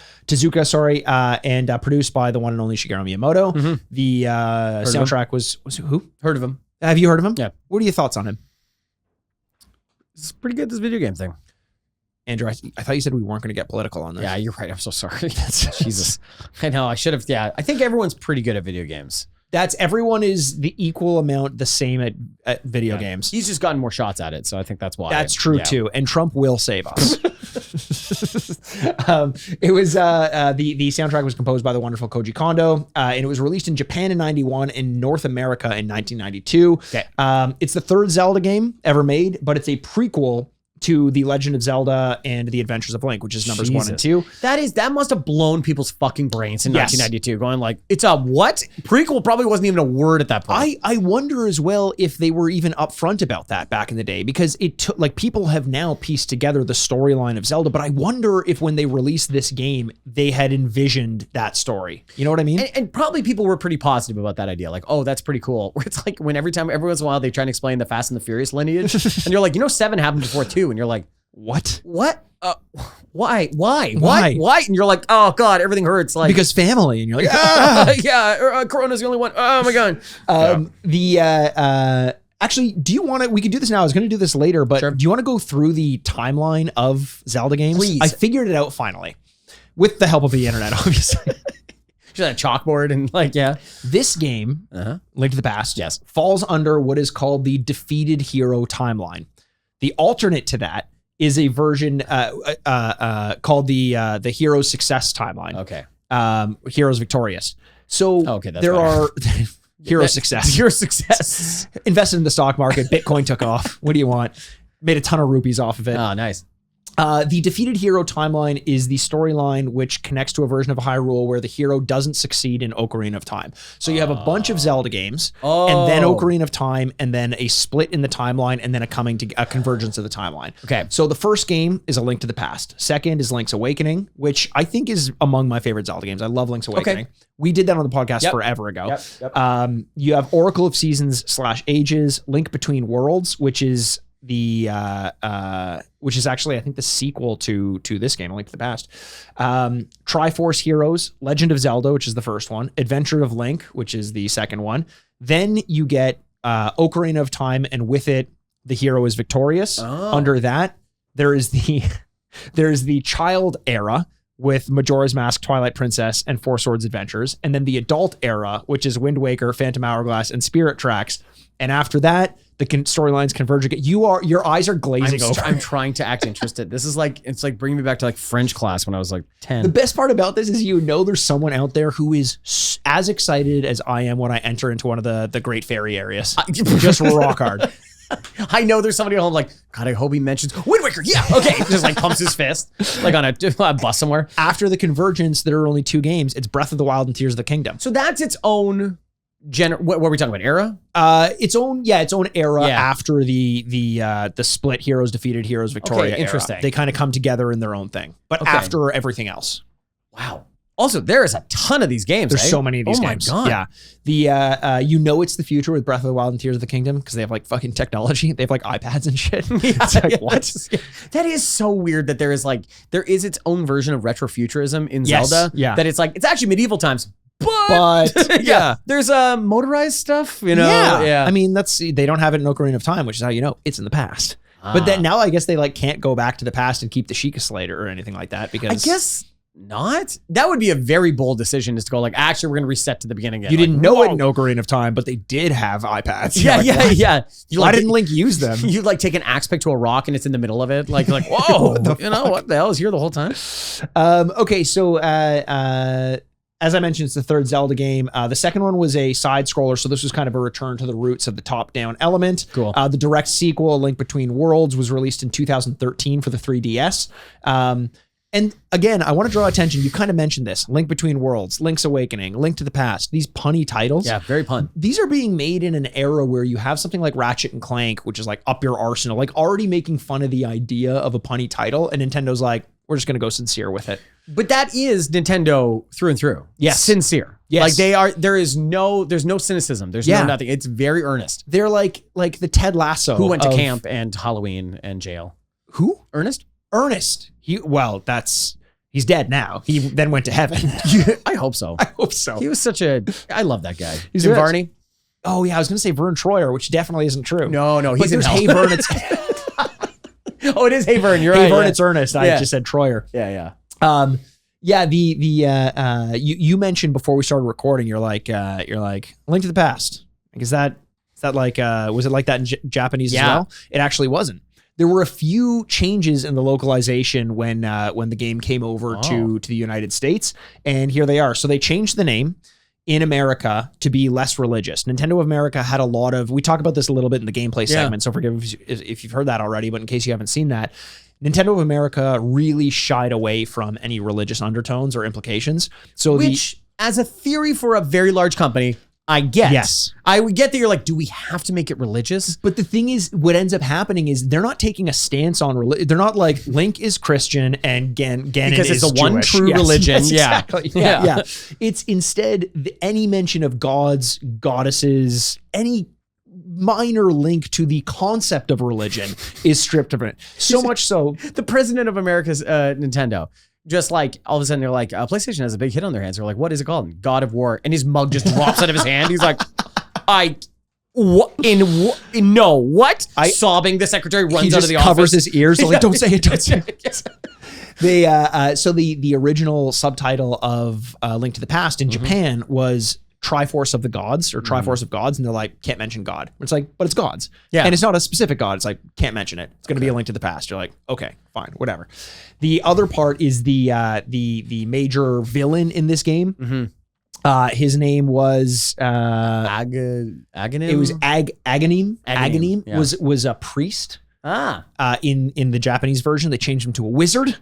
A: and produced by the one and only Shigeru Miyamoto.
B: Mm-hmm.
A: The soundtrack was who?
B: Heard of him.
A: Have you heard of him?
B: Yeah.
A: What are your thoughts on him?
B: It's pretty good, this video game thing.
A: Andrew, I thought you said we weren't going to get political on this.
B: Yeah, you're right. I'm so sorry. Jesus. I know. I should have. Yeah. I think everyone's pretty good at video games.
A: Everyone is the equal amount the same at video games.
B: He's just gotten more shots at it, so I think that's why.
A: That's true too. And Trump will save us. It was the soundtrack was composed by the wonderful Koji Kondo, and it was released in Japan in '91 and North America in 1992.
B: Okay.
A: It's the third Zelda game ever made, but it's a prequel to The Legend of Zelda and The Adventures of Link, which is numbers 1 and 2.
B: That must have blown people's fucking brains in 1992, going like, it's a what? Prequel probably wasn't even a word at that point.
A: I wonder as well if they were even upfront about that back in the day, because it took, like, people have now pieced together the storyline of Zelda, but I wonder if when they released this game, they had envisioned that story. You know what I mean?
B: And probably people were pretty positive about that idea. Like, oh, that's pretty cool. Where it's like when every once in a while they try to explain the Fast and the Furious lineage, and you're like, 7 happened before 2. And you're like,
A: what?
B: Why? And you're like, oh God, everything hurts. Like,
A: because family. And you're like,
B: Corona's the only one. Oh my God.
A: Actually, do you want to, we could do this now. I was going to do this later, but do you want to go through the timeline of Zelda games?
B: Please.
A: I figured it out finally with the help of the internet, obviously.
B: Just a chalkboard and
A: This game, Link to the Past, falls under what is called the Defeated Hero timeline. The alternate to that is a version called the Hero's Success timeline.
B: Okay.
A: Heroes Victorious. So
B: that's
A: there
B: better.
A: are Hero Success.
B: Hero Success.
A: Invested in the stock market. Bitcoin took off. What do you want? Made a ton of rupees off of it.
B: Oh, nice.
A: The Defeated Hero timeline is the storyline which connects to a version of Hyrule where the hero doesn't succeed in Ocarina of Time. So you have a bunch of Zelda games, and then Ocarina of Time, and then a split in the timeline, and then a convergence of the timeline.
B: Okay.
A: So the first game is A Link to the Past. Second is Link's Awakening, which I think is among my favorite Zelda games. I love Link's Awakening.
B: Okay.
A: We did that on the podcast forever ago. You have Oracle of Seasons / Ages, Link Between Worlds, which is which is actually, I think, the sequel to this game, A Link to the Past. Triforce Heroes, Legend of Zelda, which is the first one, Adventure of Link, which is the second one. Then you get Ocarina of Time, and with it, the hero is victorious. Under that, there is the Child Era, with Majora's Mask, Twilight Princess, and Four Swords Adventures. And then the adult era, which is Wind Waker, Phantom Hourglass, and Spirit Tracks. And after that, the storylines converge again. Your eyes are glazing over.
B: I'm trying to act interested. This is like, it's like bringing me back to like French class when I was like 10.
A: The best part about this is there's someone out there who is as excited as I am when I enter into one of the great fairy areas. Just rock hard.
B: I know there's somebody at home like, God, I hope he mentions Wind Waker. Yeah, okay. Just like pumps his fist like on a bus somewhere.
A: After the convergence, there are only 2 games. It's Breath of the Wild and Tears of the Kingdom.
B: So that's its own what were we talking about? Era?
A: Its own era after the split Heroes Defeated, Heroes Victoria.
B: Okay, interesting.
A: Era. They kind of come together in their own thing, but after everything else.
B: Wow. Also, there is a ton of these games.
A: There's so many of these games.
B: Oh my God.
A: Yeah. It's the future with Breath of the Wild and Tears of the Kingdom because they have like fucking technology. They have like iPads and shit. It's like, what?
B: That is so weird that there is its own version of retrofuturism in Zelda.
A: Yeah.
B: That it's like, it's actually medieval times. But there's motorized stuff, Yeah.
A: I mean, they don't have it in Ocarina of Time, which is how you know it's in the past. But then now I guess they like can't go back to the past and keep the Sheikah Slate or anything like that because
B: I guess not. That would be a very bold decision is to go like, actually, we're going to reset to the beginning again.
A: You didn't know it in Ocarina of Time, but they did have iPads.
B: Yeah.
A: Why didn't Link use them?
B: You like take an axe pick to a rock and it's in the middle of it. Like whoa, what the hell is here the whole time?
A: Okay, so as I mentioned, it's the third Zelda game. The second one was a side scroller, so this was kind of a return to the roots of the top-down element.
B: Cool.
A: The direct sequel, A Link Between Worlds, was released in 2013 for the 3DS. And again, I want to draw attention. You kind of mentioned this. Link Between Worlds, Link's Awakening, Link to the Past. These punny titles.
B: Yeah, very pun.
A: These are being made in an era where you have something like Ratchet and Clank, which is like up your arsenal, like already making fun of the idea of a punny title. And Nintendo's like, we're just going to go sincere with it.
B: But that is Nintendo through and through.
A: Yes.
B: Sincere.
A: Yes.
B: Like there's no cynicism. There's no nothing. It's very earnest.
A: They're like the Ted Lasso.
B: Who went to camp and Halloween and jail.
A: Who?
B: Ernest.
A: He's dead now. He then went to heaven.
B: I hope so.
A: I hope so.
B: He was I love that guy.
A: He's
B: in Varney.
A: Oh yeah, I was going to say Vern Troyer, which definitely isn't true.
B: No, he's in hell.
A: Hey Vern, it's
B: oh, it is Hey Vern. You're right.
A: Hey Vern, it's Ernest. I just said Troyer.
B: Yeah.
A: You mentioned before we started recording, you're like Link to the Past. Like, is that like was it like that in Japanese as well? It actually wasn't. There were a few changes in the localization when the game came over to the United States, and here they are. So they changed the name in America to be less religious. Nintendo of America had a lot of, we talk about this a little bit in the gameplay segment, so forgive if you've heard that already, but in case you haven't seen that, Nintendo of America really shied away from any religious undertones or implications. So
B: as a theory for a very large company, I get.
A: Yes.
B: I would get that you're like, do we have to make it religious?
A: But the thing is, what ends up happening is they're not taking a stance on religion. They're not like, Link is Christian and Ganon is Jewish.
B: Because it's the one true religion.
A: Yes, exactly. Yeah. It's instead any mention of gods, goddesses, any minor link to the concept of religion is stripped of it. So much so.
B: The president of America's Nintendo. Just like all of a sudden they're like, PlayStation has a big hit on their hands. They're like, what is it called? God of War. And his mug just drops out of his hand. He's like, what? Sobbing. The secretary runs out of the office. He
A: covers his ears. Like, don't say it. Don't say it. So the original subtitle of Link to the Past in Japan was Triforce of the Gods or Triforce of Gods. And they're like, can't mention God. It's like, but it's gods. Yeah. And it's not a specific God. It's like, can't mention it. It's going to be a Link to the Past. You're like, okay, fine, whatever. The other part is the major villain in this game. His name was
B: Aghanim.
A: It was Aghanim. Aghanim was a priest. In the Japanese version, they changed him to a wizard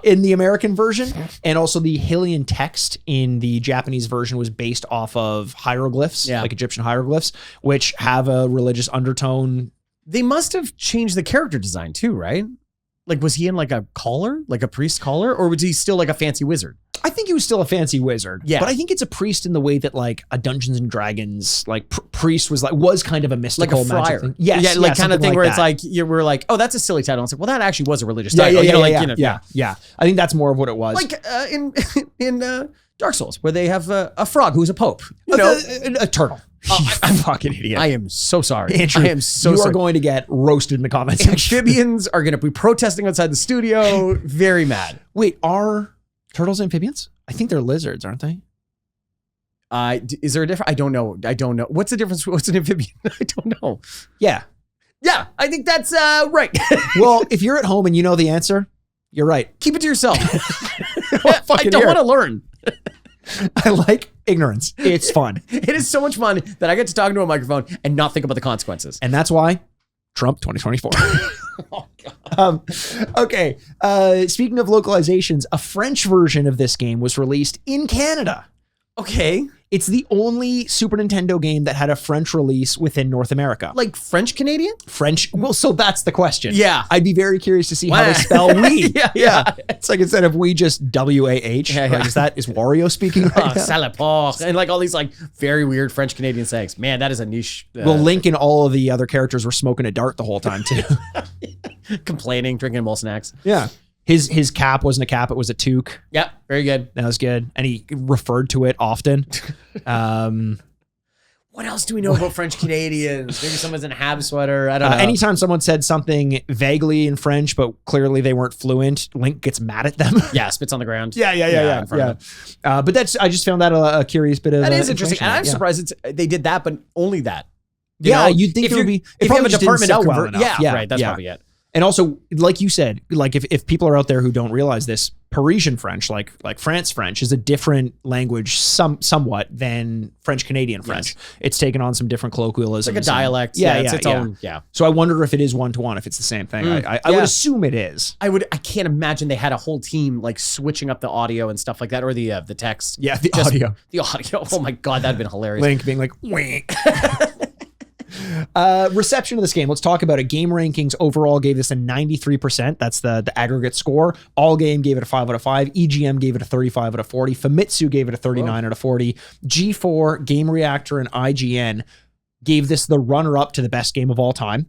A: in the American version. And also the Hylian text in the Japanese version was based off of hieroglyphs, like Egyptian hieroglyphs, which have a religious undertone.
B: They must have changed the character design too, right? Like, was he in like a collar, like a priest collar, or was he still like a fancy wizard?
A: I think he was still a fancy wizard.
B: Yeah.
A: But I think it's a priest in the way that like a Dungeons and Dragons, like priest was kind of a mystical
B: like a friar.
A: Magic thing. Yes.
B: Yeah, like kind of thing like where that. It's like, we're like, oh, that's a silly title. It's like, well, that actually was a religious title.
A: Yeah. I think that's more of what it was.
B: Like in Dark Souls, where they have a frog who's a pope.
A: A turtle. I'm a fucking idiot.
B: I am so sorry.
A: Andrew,
B: I am so sorry.
A: You are going to get roasted in the comments section.
B: Amphibians are going to be protesting outside the studio. Very mad.
A: Wait, are Turtles amphibians? I think they're lizards, aren't they?
B: Is there a difference? I don't know. What's the difference? What's an amphibian? I don't know.
A: Yeah.
B: Yeah, I think that's right.
A: Well, if you're at home and you know the answer, you're right.
B: Keep it to yourself.
A: I
B: don't want to learn.
A: I like ignorance. It's fun.
B: It is so much fun that I get to talk into a microphone and not think about the consequences.
A: And that's why Trump 2024.
B: Oh, God.
A: Okay. Speaking of localizations, a French version of this game was released in Canada.
B: Okay.
A: It's the only Super Nintendo game that had a French release within North America.
B: Like French Canadian?
A: French. Well, so that's the question.
B: Yeah.
A: I'd be very curious to see how they spell we.
B: Yeah.
A: It's like instead of we just W-A-H.
B: Yeah.
A: Like, is Wario speaking right now?
B: Salaport. And like all these like very weird French Canadian sayings. Man, that is a niche.
A: Well, Link and all of the other characters were smoking a dart the whole time too.
B: Complaining, drinking mole snacks.
A: Yeah. His cap wasn't a cap, it was a toque.
B: Yep, very good.
A: That was good. And he referred to it often.
B: What else do we know about French Canadians? Maybe someone's in a Habs sweater. I don't know.
A: Anytime someone said something vaguely in French, but clearly they weren't fluent, Link gets mad at them.
B: Yeah, spits on the ground.
A: Yeah. But I just found that a curious bit of
B: that is interesting. And I'm surprised they did that, but only that. You
A: yeah,
B: know?
A: you'd think it would be.
B: If you have a department of
A: well enough.
B: yeah, right. That's probably it.
A: And also, like you said, like if people are out there who don't realize this, Parisian French, like France French, is a different language somewhat than French Canadian French. Yes. It's taken on some different colloquialisms.
B: It's like a dialect. It's its own. Yeah.
A: So I wonder if it is one-to-one, if it's the same thing. I would assume it is.
B: I can't imagine they had a whole team like switching up the audio and stuff like that, or the text.
A: Yeah, the audio.
B: The audio. Oh my God, that'd been hilarious.
A: Link being like, wink. Reception of this game. Let's talk about it. Game Rankings overall gave this a 93%. That's the aggregate score. All Game gave it a 5 out of 5. EGM gave it a 35 out of 40. Famitsu gave it a 39 out of 40. G4, Game Reactor, and IGN gave this the runner-up to the best game of all time.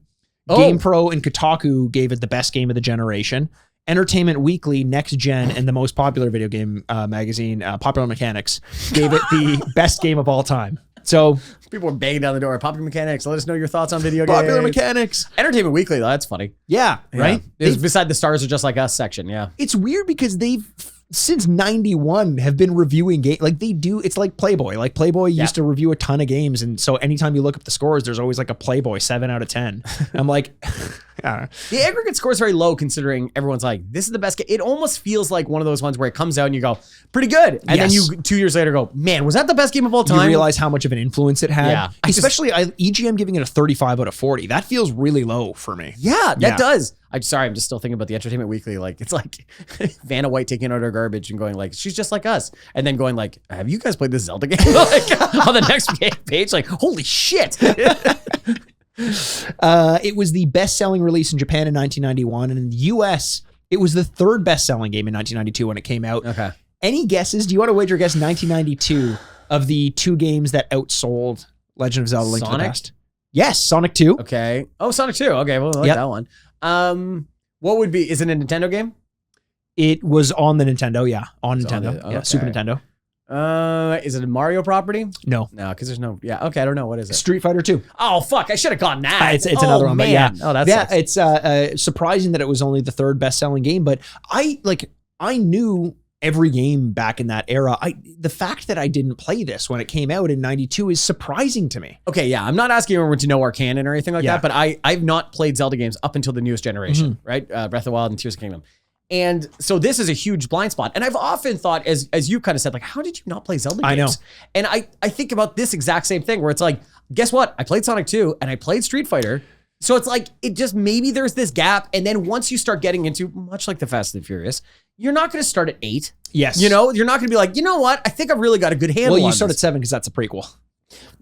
A: GamePro and Kotaku gave it the best game of the generation. Entertainment Weekly, Next Gen, and the most popular video game magazine, Popular Mechanics, gave it the best game of all time. So
B: people were banging down the door. Popular Mechanics, let us know your thoughts on video games.
A: Popular Mechanics.
B: Entertainment Weekly, though, that's funny.
A: Yeah, right?
B: It's beside the Stars Are Just Like Us section, yeah.
A: It's weird because they've, since 91, have been reviewing games. Like they do, it's like Playboy. Like Playboy used to review a ton of games. And so anytime you look up the scores, there's always like a Playboy 7 out of 10. I'm like,
B: the aggregate score is very low considering everyone's like, this is the best game. It almost feels like one of those ones where it comes out and you go, pretty good. And then you 2 years later go, man, was that the best game of all time?
A: You realize how much of an influence it had.
B: Yeah.
A: Especially EGM giving it a 35 out of 40. That feels really low for me.
B: Yeah, that does. I'm sorry, I'm just still thinking about the Entertainment Weekly. Like, it's like Vanna White taking out her garbage and going like, she's just like us. And then going like, have you guys played this Zelda game? Like, on the next page, like, holy shit.
A: It was the best-selling release in Japan in 1991, and in the US, it was the third best-selling game in 1992 when it came out.
B: Okay.
A: Any guesses? Do you want to wager a guess 1992 of the two games that outsold Legend of Zelda: Link to the Past? Yes, Sonic 2.
B: Okay. Oh, Sonic 2. Okay, well, I like that one. What would be? Is it a Nintendo game?
A: It was on the Nintendo. Yeah, on Nintendo. Super Nintendo.
B: Is it a Mario property?
A: No,
B: because there's no. Yeah, okay, I don't know. What is it?
A: Street Fighter 2.
B: Oh fuck! I should have gotten that.
A: It's another one,
B: man.
A: but yeah.
B: Oh, that's
A: it's surprising that it was only the third best-selling game. But I knew every game back in that era. The fact that I didn't play this when it came out in 92 is surprising to me.
B: Okay, yeah, I'm not asking everyone to know our canon or anything like that, but I've not played Zelda games up until the newest generation, right? Breath of the Wild and Tears of the Kingdom. And so this is a huge blind spot. And I've often thought, as you kind of said, like, how did you not play Zelda games?
A: I know.
B: And I think about this exact same thing where it's like, guess what? I played Sonic 2 and I played Street Fighter. So it's like, it just, maybe there's this gap. And then once you start getting into, much like the Fast and Furious, you're not going to start at 8.
A: Yes.
B: You know, you're not going to be like, you know what? I think I've really got a good handle on
A: Well, you start at 7 because that's a prequel.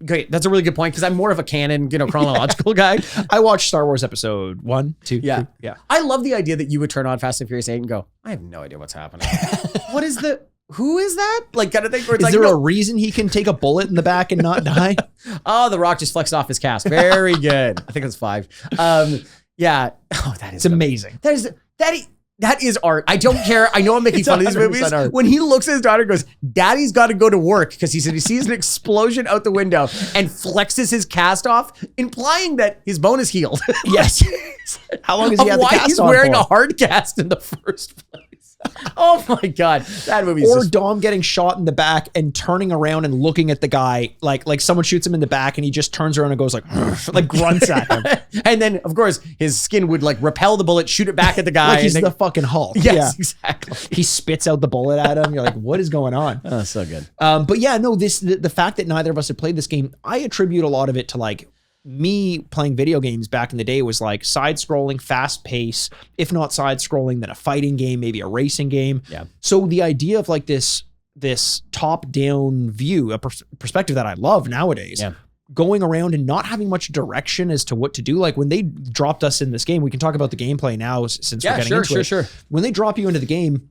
B: Great. That's a really good point because I'm more of a canon, chronological guy.
A: I watched Star Wars episode 1, 2, 3. Yeah.
B: I love the idea that you would turn on Fast and Furious 8 and go, I have no idea what's happening. Who is that? Like kind of thing. Where it's
A: is there a reason he can take a bullet in the back and not die?
B: Oh, The Rock just flexed off his cast. Very good. I think it's 5. Yeah. Oh,
A: it's amazing.
B: That is art. I don't care. I know I'm making fun of these movies. Art. When he looks at his daughter and goes, Daddy's got to go to work because he sees an explosion out the window and flexes his cast off, implying that his bone is healed.
A: Yes. How long has he had the cast on
B: for? Why he's wearing
A: a
B: hard cast in the first place. Oh my God. That movie
A: Or Dom getting shot in the back and turning around and looking at the guy like someone shoots him in the back and he just turns around and goes like grunts at him.
B: And then, of course, his skin would like repel the bullet, shoot it back at the guy.
A: Like he's the fucking Hulk.
B: Yes, exactly.
A: He spits out the bullet at him. You're like, what is going on?
B: Oh, so good.
A: But yeah, no, the fact that neither of us had played this game, I attribute a lot of it to like me playing video games back in the day was like side scrolling, fast pace, if not side scrolling, then a fighting game, maybe a racing game.
B: Yeah.
A: So the idea of like this top down view, a perspective that I love nowadays, going around and not having much direction as to what to do. Like when they dropped us in this game, we can talk about the gameplay now since we're getting into it. Sure. When they drop you into the game,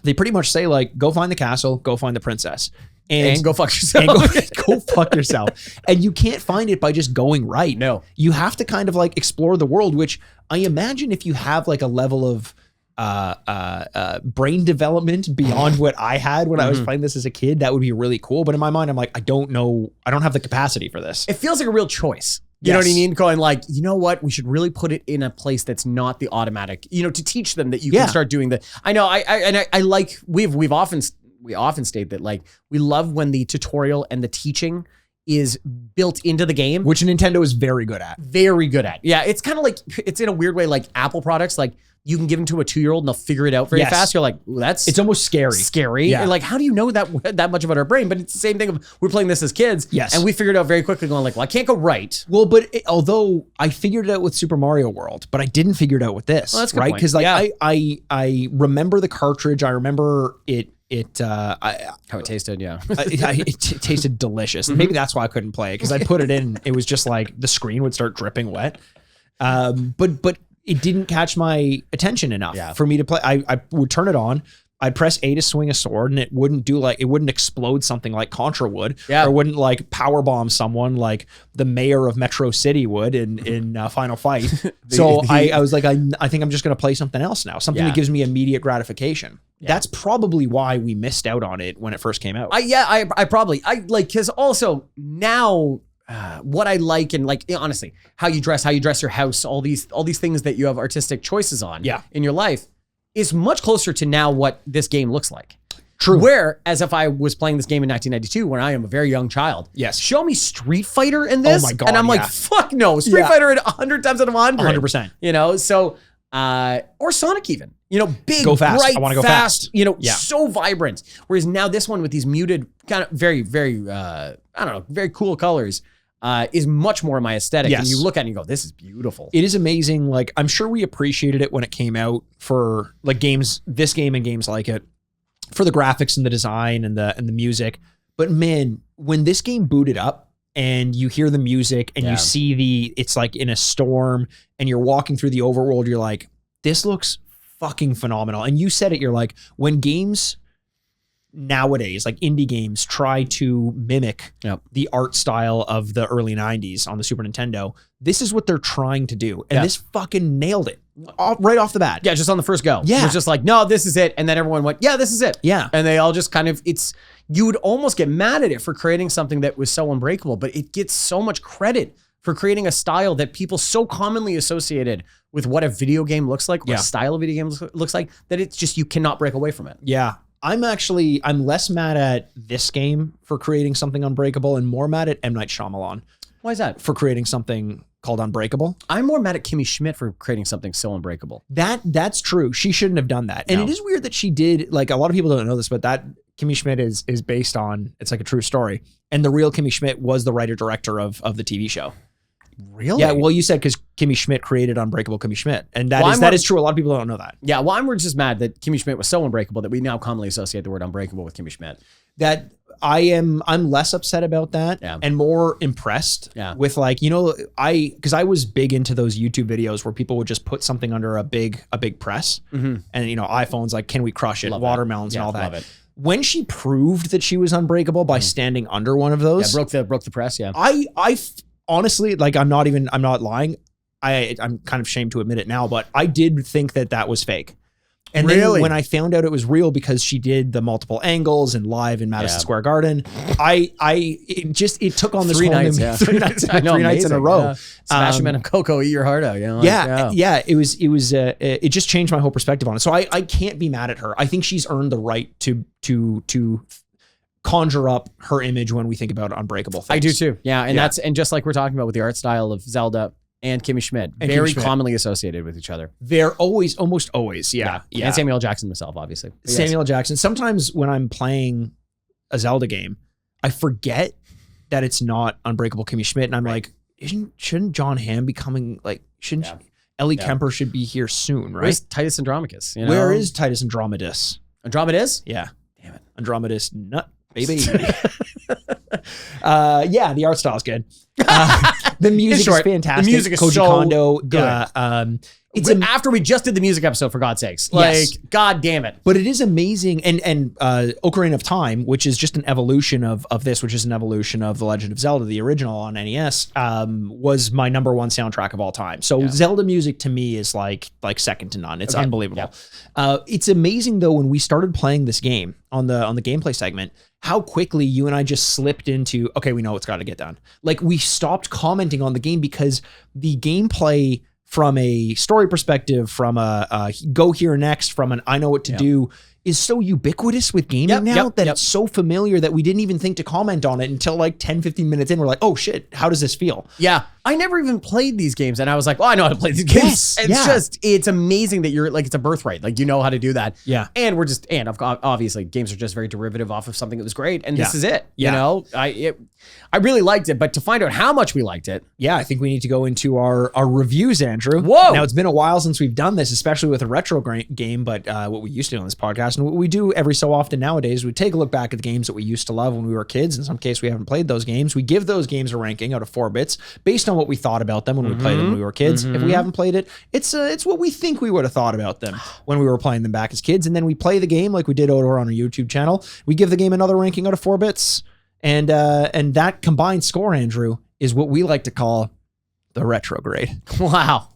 A: they pretty much say like, go find the castle, go find the princess. And
B: go fuck yourself.
A: And go fuck yourself. And you can't find it by just going right.
B: No.
A: You have to kind of like explore the world, which I imagine if you have like a level of brain development beyond what I had when I was playing this as a kid, that would be really cool. But in my mind, I'm like, I don't know. I don't have the capacity for this.
B: It feels like a real choice. You know what I mean? Going like, you know what? We should really put it in a place that's not the automatic, to teach them that you can start doing the, I know. I like, we often state that like, we love when the tutorial and the teaching is built into the game.
A: Which Nintendo is very good at.
B: Very good at. Yeah. It's kind of like, it's in a weird way, like Apple products, like you can give them to a 2-year-old and they'll figure it out very fast. You're like, well, it's
A: almost scary.
B: Yeah. Like, how do you know that much about our brain? But it's the same thing of we're playing this as kids.
A: Yes.
B: And we figured out very quickly going like, well, I can't go right.
A: Well, but although I figured it out with Super Mario World, but I didn't figure it out with this.
B: Well, that's a good
A: right.
B: point.
A: Because like I remember the cartridge. I remember how
B: it tasted. Yeah.
A: it tasted delicious. Maybe that's why I couldn't play it. Cause I put it in, it was just like the screen would start dripping wet. But it didn't catch my attention enough for me to play. I would turn it on. I'd press A to swing a sword and it wouldn't explode something like Contra would, or wouldn't like power bomb someone like the mayor of Metro City would in Final Fight. So I was like, I think I'm just going to play something else now. Something that gives me immediate gratification. Yeah. That's probably why we missed out on it when it first came out.
B: Cause also now, what I like and like honestly, how you dress your house, all these things that you have artistic choices on in your life is much closer to now what this game looks like.
A: True.
B: Whereas if I was playing this game in 1992 when I am a very young child, show me Street Fighter in this,
A: oh my God,
B: and I'm like, fuck no, Street Fighter at 100 times out of 100.
A: 100%.
B: So or Sonic even. Big,
A: go fast.
B: bright,
A: I want to go fast.
B: So vibrant. Whereas now this one with these muted, kind of very, very, very cool colors, is much more my aesthetic.
A: Yes.
B: And you look at it and you go, this is beautiful.
A: It is amazing. Like, I'm sure we appreciated it when it came out for like this game and games like it, for the graphics and the design and the music. But man, when this game booted up and you hear the music and you see it's like in a storm and you're walking through the overworld, you're like, this looks fucking phenomenal. And you said it, you're like, when games nowadays, like indie games, try to mimic the art style of the early 90s on the Super Nintendo, this is what they're trying to do. And this fucking nailed it right off the bat.
B: Yeah, just on the first go.
A: Yeah.
B: It was just like, no, this is it. And then everyone went, yeah, this is it.
A: Yeah.
B: And they all just kind of, you would almost get mad at it for creating something that was so unbreakable, but it gets so much credit for creating a style that people so commonly associated with what a video game looks like, or a style of video game looks like, that it's just, you cannot break away from it.
A: Yeah. I'm less mad at this game for creating something unbreakable and more mad at M. Night Shyamalan.
B: Why is that?
A: For creating something called Unbreakable.
B: I'm more mad at Kimmy Schmidt for creating something so unbreakable.
A: That's true. She shouldn't have done that. And it is weird that she did, like, a lot of people don't know this, but that Kimmy Schmidt is based on, it's like a true story. And the real Kimmy Schmidt was the writer-director of the TV show.
B: Really?
A: Yeah, well, you said because Kimmy Schmidt created Unbreakable Kimmy Schmidt. And that is true. A lot of people don't know that.
B: Yeah, well, I'm just mad that Kimmy Schmidt was so unbreakable that we now commonly associate the word unbreakable with Kimmy Schmidt.
A: That I'm less upset about that and more impressed with, like, because I was big into those YouTube videos where people would just put something under a big press and, iPhones, like, can we crush it? Watermelons and all that.
B: Love it.
A: When she proved that she was unbreakable by standing under one of those.
B: Yeah, broke the press, yeah.
A: I honestly, like, I'm not lying. I'm kind of ashamed to admit it now, but I did think that was fake. And
B: Really?
A: then when I found out it was real because she did the multiple angles and live in Madison Square Garden, it took on this
B: Three
A: whole
B: nights,
A: new
B: yeah.
A: three nights in a
B: Amazing,
A: row.
B: yeah. Smash them in a cocoa, eat your heart out. You know,
A: It just changed my whole perspective on it. So I can't be mad at her. I think she's earned the right to conjure up her image when we think about Unbreakable things.
B: I do too. Yeah. And just like we're talking about with the art style of Zelda and Kimmy Schmidt, very commonly associated with each other.
A: They're almost always. Yeah.
B: And Samuel L. Jackson himself, obviously. But
A: Samuel L. Jackson. Sometimes when I'm playing a Zelda game, I forget that it's not Unbreakable Kimmy Schmidt. And I'm like, shouldn't John Hamm be coming? Like, Ellie Kemper should be here soon, right?
B: Where's Titus Andromachus? You know?
A: Where is Titus Andromedus?
B: Andromedus?
A: Yeah.
B: Damn it.
A: Andromedus nut, baby. The art style's good. The music is fantastic.
B: The music is
A: Koji
B: so
A: Kondo,
B: good. After we just did the music episode, for God's sakes. Like, God damn it.
A: But it is amazing. And Ocarina of Time, which is just an evolution of this, which is an evolution of The Legend of Zelda, the original on NES, was my number one soundtrack of all time. So Zelda music to me is like second to none. It's unbelievable. Yeah. It's amazing though, when we started playing this game on the gameplay segment, how quickly you and I just slipped into, okay, we know it's got to get done. Like, we stopped commenting on the game because the gameplay from a story perspective, from a go here next, from an I know what to do, is so ubiquitous with gaming now that it's so familiar that we didn't even think to comment on it until like 10, 15 minutes in. We're like, oh shit, how does this feel?
B: Yeah. I never even played these games. And I was like, well, I know how to play these games. It's amazing that you're like, it's a birthright. Like, you know how to do that. Yeah. And obviously games are just very derivative off of something that was great. And this is it. You know, I really liked it, but to find out how much we liked it.
A: Yeah. I think we need to go into our reviews, Andrew.
B: Whoa.
A: Now, it's been a while since we've done this, especially with a retro game, but what we used to do on this podcast and what we do every so often nowadays, we take a look back at the games that we used to love when we were kids. In some case, we haven't played those games. We give those games a ranking out of 4 bits based on what we thought about them when we played them when we were kids. If we haven't played it, it's what we think we would have thought about them when we were playing them back as kids. And then we play the game like we did over on our YouTube channel. We give the game another ranking out of 4 bits. And that combined score, Andrew, is what we like to call the retrograde.
B: Wow.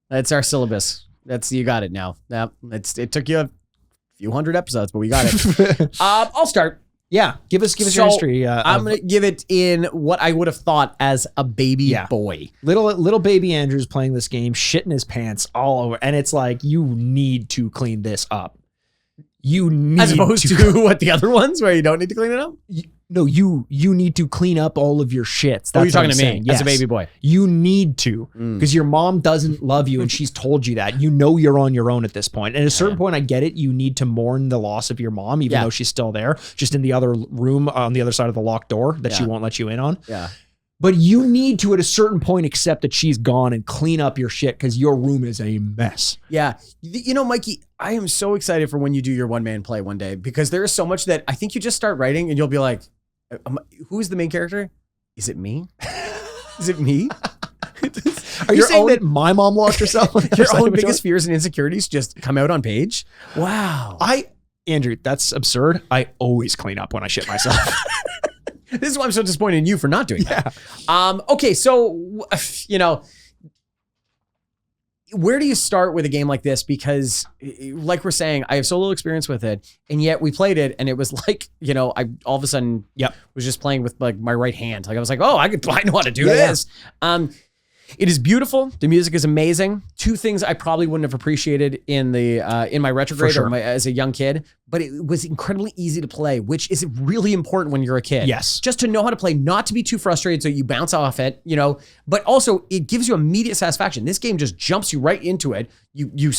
B: That's our syllabus. You got it now. It took you a few hundred episodes, but we got it. I'll start.
A: Yeah, give us your history.
B: I'm gonna give it in what I would have thought as a baby boy.
A: Little baby Andrew's playing this game, shitting his pants all over, and it's like, you need to clean this up. You need,
B: as opposed to what, the other ones where you don't need to clean it up.
A: No, you need to clean up all of your shits.
B: That's you're talking to me as a baby boy.
A: You need to, because your mom doesn't love you and she's told you that. You know you're on your own at this point. And at a certain point, I get it. You need to mourn the loss of your mom, even though she's still there, just in the other room on the other side of the locked door that she won't let you in on.
B: Yeah.
A: But you need to, at a certain point, accept that she's gone and clean up your shit because your room is a mess.
B: Yeah. You know, Mikey, I am so excited for when you do your one-man play one day, because there is so much that I think you just start writing and you'll be like, who is the main character? Is it me? Is it me?
A: Are you saying that my mom lost herself?
B: Your own biggest fears and insecurities just come out on page? Wow.
A: Andrew, that's absurd. I always clean up when I shit myself.
B: This is why I'm so disappointed in you for not doing that. Okay, so, you know, where do you start with a game like this? Because, like we're saying, I have so little experience with it, and yet we played it, and it was like, you know, I all of a sudden was just playing with like my right hand. Like I was like, oh, I know how to do this. It is beautiful. The music is amazing. 2 things I probably wouldn't have appreciated in my Retrograde or as a young kid, but it was incredibly easy to play, which is really important when you're a kid.
A: Yes.
B: Just to know how to play, not to be too frustrated so you bounce off it, you know, but also it gives you immediate satisfaction. This game just jumps you right into it. You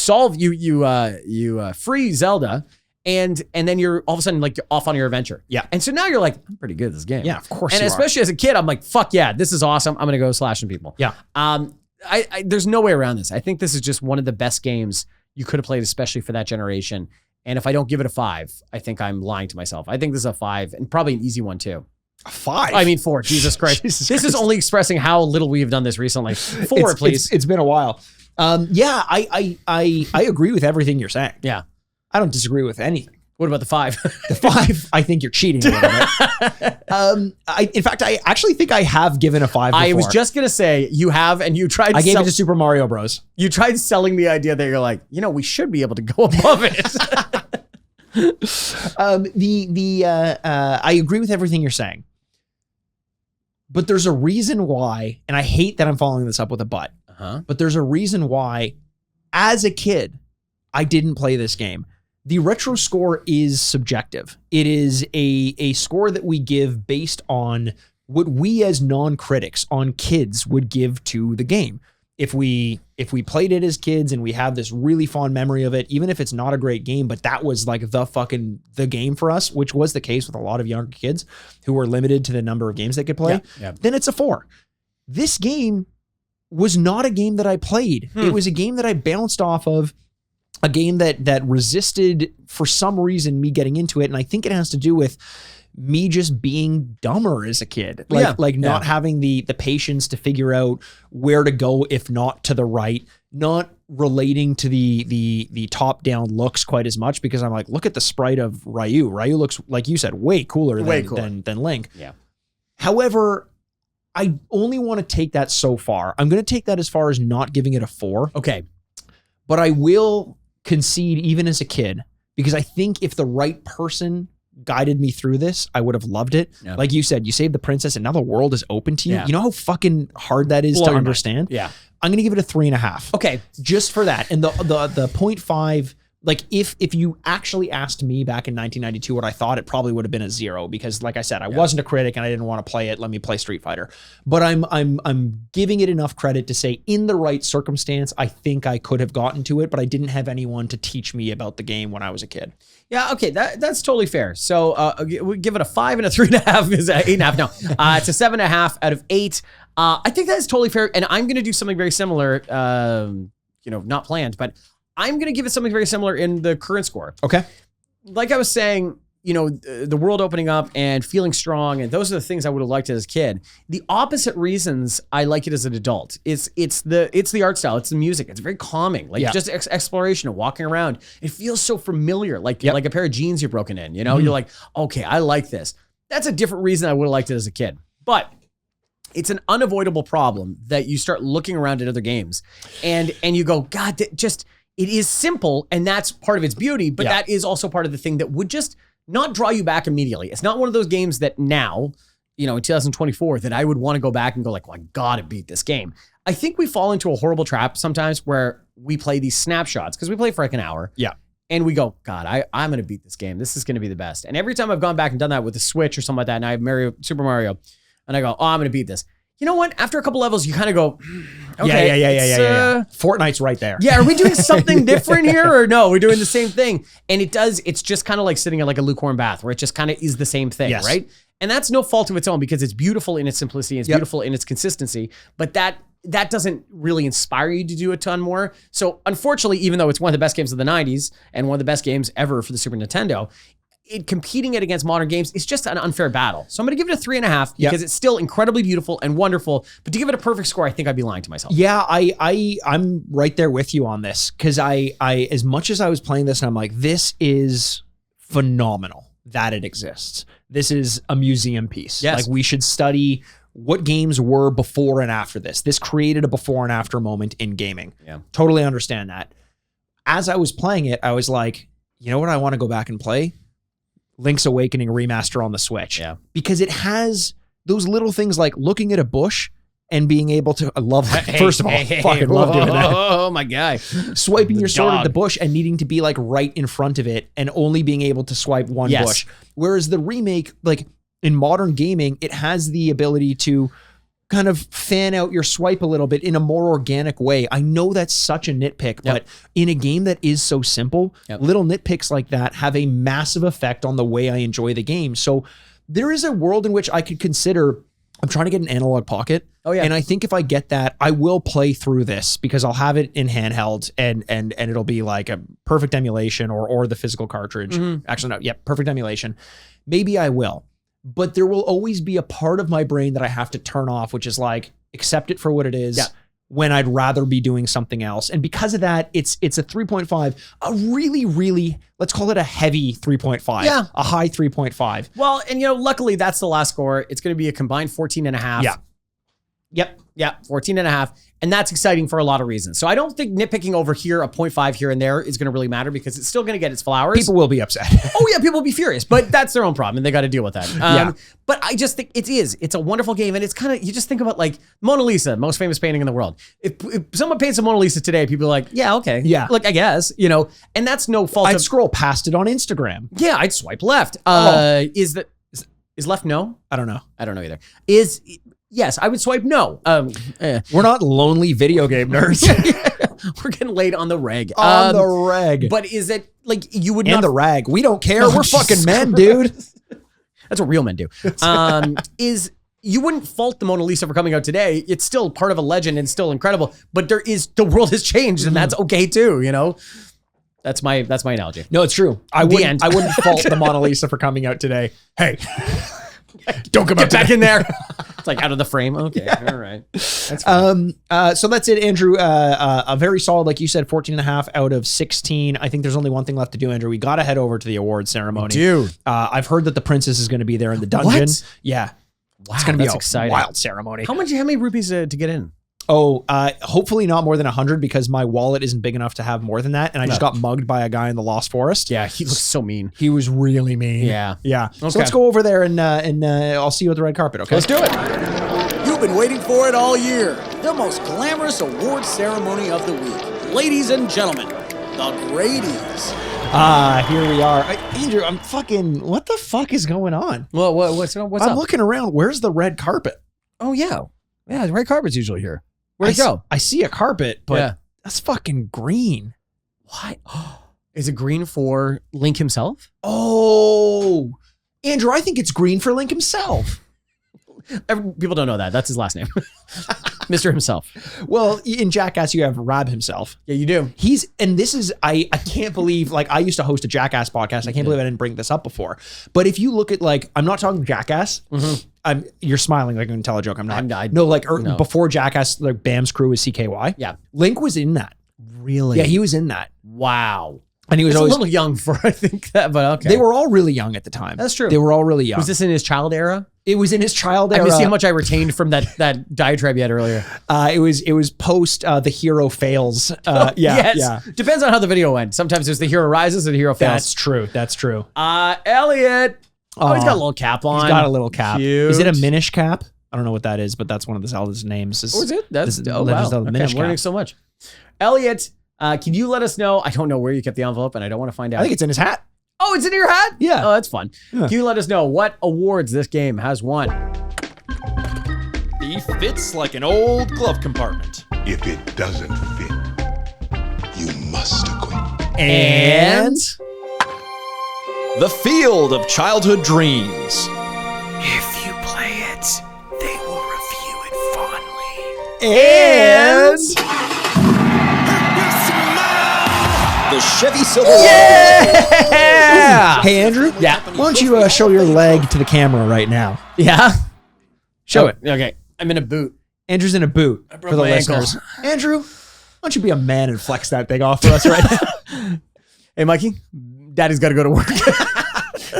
B: free Zelda, and then you're all of a sudden like you're off on your adventure.
A: Yeah.
B: And so now you're like, I'm pretty good at this game.
A: Yeah, of course.
B: And especially as a kid, I'm like, fuck yeah, this is awesome. I'm gonna go slashing people.
A: Yeah.
B: There's no way around this. I think this is just one of the best games you could have played, especially for that generation. And if I don't give it a 5, I think I'm lying to myself. I think this is a 5, and probably an easy one too.
A: A 5?
B: I mean 4. Jesus Christ. This is only expressing how little we have done this recently. 4, please.
A: It's been a while. I agree with everything you're saying.
B: Yeah.
A: I don't disagree with anything.
B: What about the 5?
A: The 5, I think you're cheating a little bit. In fact, I actually think I have given a 5 before.
B: I was just going to say, you have, and you tried.
A: I gave it to Super Mario Bros.
B: You tried selling the idea that you're like, we should be able to go above it.
A: I agree with everything you're saying. But there's a reason why, and I hate that I'm following this up with a but, but there's a reason why, as a kid, I didn't play this game. The retro score is subjective. It is a score that we give based on what we as non-critics, on kids, would give to the game. If we played it as kids and we have this really fond memory of it, even if it's not a great game, but that was like the game for us, which was the case with a lot of younger kids who were limited to the number of games they could play, then it's a 4. This game was not a game that I played. It was a game that I bounced off of, a game that resisted, for some reason, me getting into it. And I think it has to do with me just being dumber as a kid, not having the patience to figure out where to go, if not to the right, not relating to the top down looks quite as much, because I'm like, look at the sprite of Ryu. Ryu looks, like you said, way cooler than Link.
B: Yeah.
A: However, I only want to take that so far. I'm going to take that as far as not giving it a 4.
B: Okay.
A: But I will concede, even as a kid, because I think if the right person guided me through this, I would have loved it. Yeah. Like you said, you saved the princess and now the world is open to you. Yeah. You know how fucking hard that is to understand?
B: Yeah.
A: I'm going to give it a 3.5.
B: Okay.
A: Just for that. And the 0.5, like if you actually asked me back in 1992 what I thought, it probably would have been a 0, because like I said, I wasn't a critic and I didn't want to play it. Let me play Street Fighter. But I'm giving it enough credit to say, in the right circumstance, I think I could have gotten to it, but I didn't have anyone to teach me about the game when I was a kid.
B: Yeah, okay, that's totally fair. So we give it a 5 and a 3.5 is 8.5 now. It's a 7.5 out of 8. I think that's totally fair, and I'm going to do something very similar. Not planned, but I'm going to give it something very similar in the current score.
A: Okay.
B: Like I was saying, the world opening up and feeling strong, and those are the things I would have liked as a kid. The opposite reasons I like it as an adult. It's the art style, it's the music. It's very calming, just exploration and walking around. It feels so familiar, like a pair of jeans you're broken in. You're like, okay, I like this. That's a different reason I would have liked it as a kid. But it's an unavoidable problem that you start looking around at other games, and you go, God, it is simple, and that's part of its beauty, but that is also part of the thing that would just not draw you back immediately. It's not one of those games that now, in 2024, that I would want to go back and go like, well, I gotta beat this game. I think we fall into a horrible trap sometimes where we play these snapshots, because we play for like an hour.
A: Yeah.
B: And we go, God, I'm going to beat this game. This is going to be the best. And every time I've gone back and done that with the Switch or something like that, and I have Super Mario, and I go, oh, I'm going to beat this. You know what? After a couple levels, you kind of go, okay.
A: Yeah. Fortnite's right there.
B: Yeah, are we doing something different here, or no? We're doing the same thing. And it's just kind of like sitting in like a lukewarm bath, where it just kind of is the same thing, right? And that's no fault of its own, because it's beautiful in its simplicity, it's beautiful in its consistency, but that doesn't really inspire you to do a ton more. So unfortunately, even though it's one of the best games of the 90s and one of the best games ever for the Super Nintendo, competing it against modern games is just an unfair battle. So I'm going to give it a 3.5 because it's still incredibly beautiful and wonderful. But to give it a perfect score, I think I'd be lying to myself.
A: Yeah, I'm right there with you on this, because I as much as I was playing this and I'm like, this is phenomenal that it exists. This is a museum piece.
B: Yes.
A: Like, we should study what games were before and after this. This created a before and after moment in gaming.
B: Yeah,
A: totally understand that. As I was playing it, I was like, you know what I want to go back and play? Link's Awakening remaster on the Switch.
B: Yeah.
A: Because it has those little things like looking at a bush and being able to, I love that. First of all, fucking love doing that.
B: Oh my guy.
A: Swiping your sword at the bush and needing to be like right in front of it and only being able to swipe one bush. Whereas the remake, like in modern gaming, it has the ability to kind of fan out your swipe a little bit in a more organic way. I know that's such a nitpick, but in a game that is so simple, little nitpicks like that have a massive effect on the way I enjoy the game. So there is a world in which I could consider, I'm trying to get an analog pocket.
B: Oh yeah.
A: And I think if I get that, I will play through this, because I'll have it in handheld and it'll be like a perfect emulation or the physical cartridge. Actually, no. Yeah. Perfect emulation. Maybe I will. But there will always be a part of my brain that I have to turn off, which is like, accept it for what it is. when I'd rather be doing something else. And because of that, it's a 3.5, a really, really, let's call it a heavy 3.5.
B: Yeah.
A: A high 3.5.
B: Well, and luckily that's the last score. It's going to be a combined 14 and a half.
A: Yeah. Yep.
B: Yeah, 14 and a half. And that's exciting for a lot of reasons. So I don't think nitpicking over here, a 0.5 here and there is going to really matter because it's still going to get its flowers.
A: People will be upset.
B: Oh yeah, people will be furious, but that's their own problem and they got to deal with that. But I just think it's a wonderful game. And it's kind of, you just think about like Mona Lisa, most famous painting in the world. If someone paints a Mona Lisa today, people are like, yeah, okay.
A: Yeah.
B: Like, I guess, and that's no fault.
A: I'd scroll past it on Instagram.
B: Yeah, I'd swipe left. Is left no?
A: I don't know.
B: I don't know either. Yes, I would swipe no.
A: We're not lonely video game nerds.
B: We're getting laid on the reg.
A: On the reg.
B: But is it like you would
A: and
B: not...
A: the rag. We don't care. We're fucking men, dude.
B: That's what real men do. You wouldn't fault the Mona Lisa for coming out today. It's still part of a legend and still incredible. But the world has changed and that's okay too, That's my analogy.
A: No, it's true. I wouldn't fault the Mona Lisa for coming out today. Hey. Don't come
B: Get back in there. It's like out of the frame. Okay. Yeah. All right. That's fine.
A: So that's it, Andrew. A very solid, like you said, 14 and a half out of 16. I think there's only one thing left to do, Andrew. We got to head over to the award ceremony.
B: Dude.
A: I've heard that the princess is going to be there in the dungeon.
B: What?
A: Yeah.
B: Wow,
A: it's going to be
B: exciting.
A: Wild ceremony.
B: How many rupees to get in?
A: Oh, hopefully not more than 100 because my wallet isn't big enough to have more than that. And I just got mugged by a guy in the Lost Forest.
B: Yeah, he looks so mean.
A: He was really mean.
B: Yeah.
A: Yeah.
B: Okay.
A: So let's go over there and I'll see you at the red carpet, okay?
B: Let's do it.
C: You've been waiting for it all year. The most glamorous award ceremony of the week. Ladies and gentlemen, the Grady's.
A: Here we are. Andrew, what the fuck is going on?
B: Well, what's
A: I'm
B: up?
A: looking around. Where's the red carpet?
B: Oh, yeah. Yeah, the red carpet's usually here. Where'd it go?
A: I see a carpet, but that's fucking green.
B: What? Is it green for Link himself?
A: Oh, Andrew, I think it's green for Link himself.
B: People don't know that. That's his last name. Mr. Himself.
A: Well, in Jackass, you have Rab himself.
B: Yeah, you do.
A: I can't believe, like, I used to host a Jackass podcast. I can't believe I didn't bring this up before. But if you look at, like, I'm not talking Jackass. Mm-hmm. You're smiling like you can tell a joke. I'm not. No. Before Jackass, like, Bam's crew was CKY.
B: Yeah.
A: Link was in that.
B: Really?
A: Yeah, he was in that.
B: Wow.
A: And he was
B: always a little young for, I think, that, but okay.
A: They were all really young at the time.
B: That's true.
A: They were all really young.
B: Was this in his child era?
A: It was in his child era.
B: I'm gonna see how much I retained from that diatribe you had earlier.
A: It was post the hero fails. Yeah.
B: Depends on how the video went. Sometimes there's the hero rises and the hero fails.
A: That's true.
B: Elliot. Oh, he's got a little cap on.
A: He's got a little cap.
B: Cute.
A: Is it a Minish cap? I don't know what that is, but that's one of the Zelda's names.
B: Oh, is it? That's
A: Legend of Zelda Minish
B: I'm learning
A: cap.
B: so much. Elliot, can you let us know? I don't know where you kept the envelope, and I don't want to find out.
A: I think it's in his hat.
B: Oh, it's in your hat?
A: Yeah.
B: Oh, that's fun.
A: Yeah.
B: Can you let us know what awards this game has won?
A: He fits like an old glove compartment.
D: If it doesn't fit, you must acquit.
A: And the Field of Childhood Dreams.
C: If you play it, they will review it fondly.
A: And the Chevy Silverado.
B: Yeah!
A: Hey, Andrew.
B: Yeah.
A: Why don't you show your leg to the camera right now?
B: Yeah? Show it. Okay. I'm in a boot.
A: Andrew's in a boot for the
B: my
A: listeners. Andrew, why don't you be a man and flex that thing off for us right now?
B: Hey, Mikey, Daddy's got to go to work.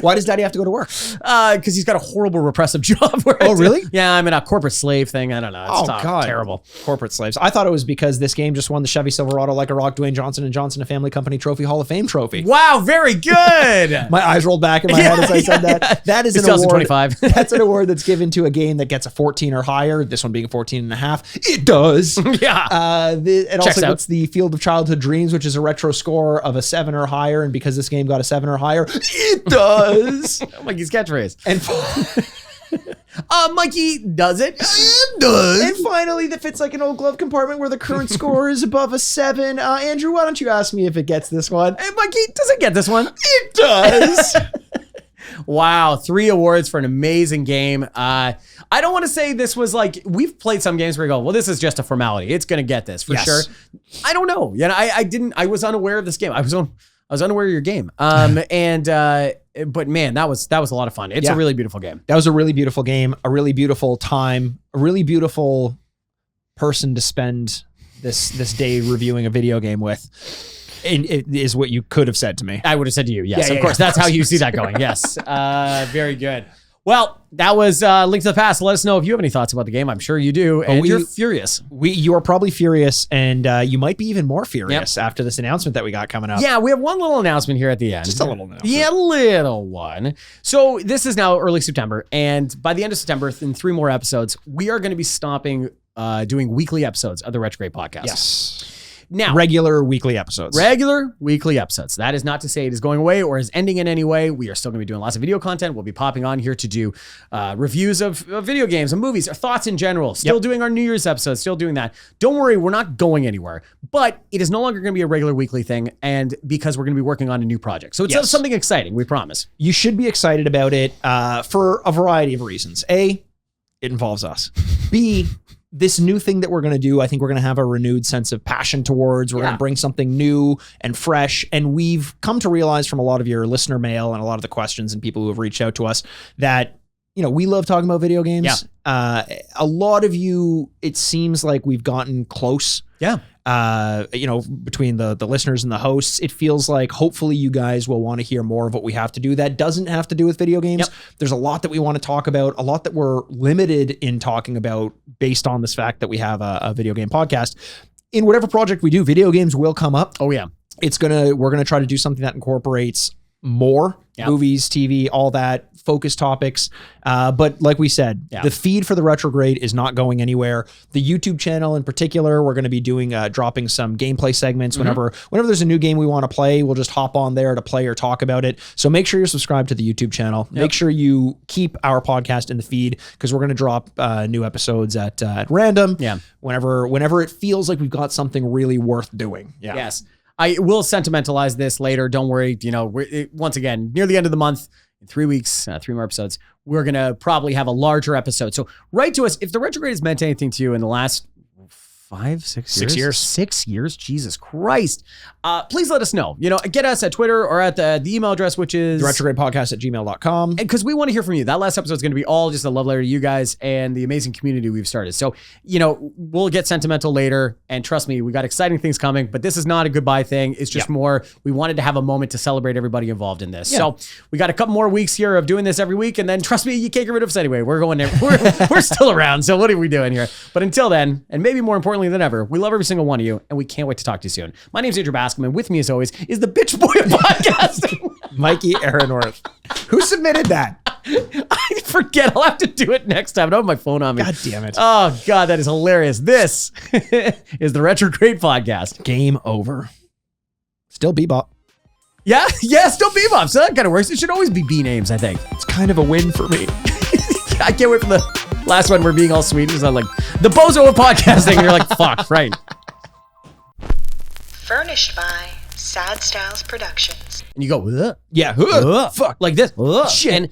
A: Why does Daddy have to go to work?
B: Because he's got a horrible repressive job.
A: Really?
B: Yeah, I'm in a corporate slave thing. I don't know. It's
A: God.
B: terrible.
A: Corporate slaves. I thought it was because this game just won the Chevy Silverado like a rock Dwayne Johnson & Johnson, a family company trophy, Hall of Fame trophy.
B: Wow, very good.
A: My eyes rolled back in my head as I said that.
B: Yeah.
A: That is
B: It's
A: an award.
B: 2025.
A: That's an award that's given to a game that gets a 14 or higher. This one being a 14 and a half. It does.
B: Yeah.
A: It also
B: out.
A: gets the Field of Childhood Dreams, which is a retro score of a 7 or higher. And because this game got a 7 or higher, it does.
B: Mikey's catchphrase.
A: And
B: Mikey does it.
A: It does. And finally, that fits like an old glove compartment where the current score is above a 7. Andrew, why don't you ask me if it gets this one?
B: Hey, Mikey, does it get this one?
A: It does.
B: Wow, 3 awards for an amazing game. I don't want to say this was like, we've played some games where you go, well, this is just a formality. It's going to get this for sure. I don't know. I was unaware of this game. I was unaware of your game. But man, that was a lot of fun. It's a really beautiful game.
A: That was a really beautiful game, a really beautiful time, a really beautiful person to spend this day reviewing a video game with. And it is what you could have said to me.
B: I would have said to you, yes, of course. That's how you see that going. Yes. Very good. Well, that was Link to the Past. Let us know if you have any thoughts about the game. I'm sure you do. And you're furious.
A: You are probably furious, and you might be even more furious after this announcement that we got coming up.
B: Yeah, we have one little announcement here at the end.
A: Just a little announcement.
B: Yeah, a little one. So this is now early September, and by the end of September, in 3 more episodes, we are going to be stopping doing weekly episodes of the Retrograde podcast.
A: Yes.
B: Now,
A: regular weekly episodes.
B: Regular weekly episodes. That is not to say it is going away or is ending in any way. We are still going to be doing lots of video content. We'll be popping on here to do reviews of video games and movies, our thoughts in general. Still doing our New Year's episodes, still doing that. Don't worry, we're not going anywhere. But it is no longer going to be a regular weekly thing, and because we're going to be working on a new project. So it's something exciting, we promise.
A: You should be excited about it for a variety of reasons. A, it involves us. B, this new thing that we're going to do, I think we're going to have a renewed sense of passion towards. We're going to bring something new and fresh. And we've come to realize from a lot of your listener mail and a lot of the questions and people who have reached out to us that, we love talking about video games. Yeah. A lot of you, it seems like we've gotten close.
B: Yeah.
A: Between the listeners and the hosts, it feels like hopefully you guys will want to hear more of what we have to do. That doesn't have to do with video games. Yep. There's a lot that we want to talk about, a lot that we're limited in talking about based on this fact that we have a video game podcast. In whatever project we do, video games will come up.
B: Oh yeah.
A: We're going to try to do something that incorporates more movies, TV, all that, focus topics. But like we said, the feed for the Retrograde is not going anywhere. The YouTube channel in particular, we're going to be doing dropping some gameplay segments. Whenever there's a new game we want to play, we'll just hop on there to play or talk about it. So make sure you're subscribed to the YouTube channel. Make sure you keep our podcast in the feed, because we're going to drop new episodes at random.
B: Yeah.
A: Whenever it feels like we've got something really worth doing. Yeah.
B: Yes. I will sentimentalize this later. Don't worry. Once again, near the end of the month, in 3 weeks, 3 more episodes, we're going to probably have a larger episode. So write to us. If the Retrograde has meant anything to you in the last 6 years. 6 years. Jesus Christ. Please let us know. Get us at Twitter or at the email address, which is
A: retregradepodcast@gmail.com.
B: Because we want to hear from you. That last episode is going to be all just a love letter to you guys and the amazing community we've started. So, we'll get sentimental later. And trust me, we got exciting things coming, but this is not a goodbye thing. It's just more, we wanted to have a moment to celebrate everybody involved in this. Yeah. So we got a couple more weeks here of doing this every week. And then trust me, you can't get rid of us anyway. We're going there. We're still around. So what are we doing here? But until then, and maybe more importantly than ever, we love every single one of you, and we can't wait to talk to you soon. My name's Andrew Bascom, and with me, as always, is the bitch boy of podcasting,
A: Mikey Aaronworth. Who submitted that?
B: I forget. I'll have to do it next time. I don't have my phone on me.
A: God damn it.
B: Oh, God, that is hilarious. This is the Retrograde Podcast.
A: Game over. Still Bebop.
B: Yeah, still Bebop. So that kind of works. It should always be B names, I think.
A: It's kind of a win for me.
B: I can't wait for the last one. We're being all sweet. It's not like the bozo of podcasting. And you're like, fuck, right.
E: Furnished by Sad Styles Productions.
B: And you go,
A: yeah,
B: fuck, like this.
A: Shit.
B: And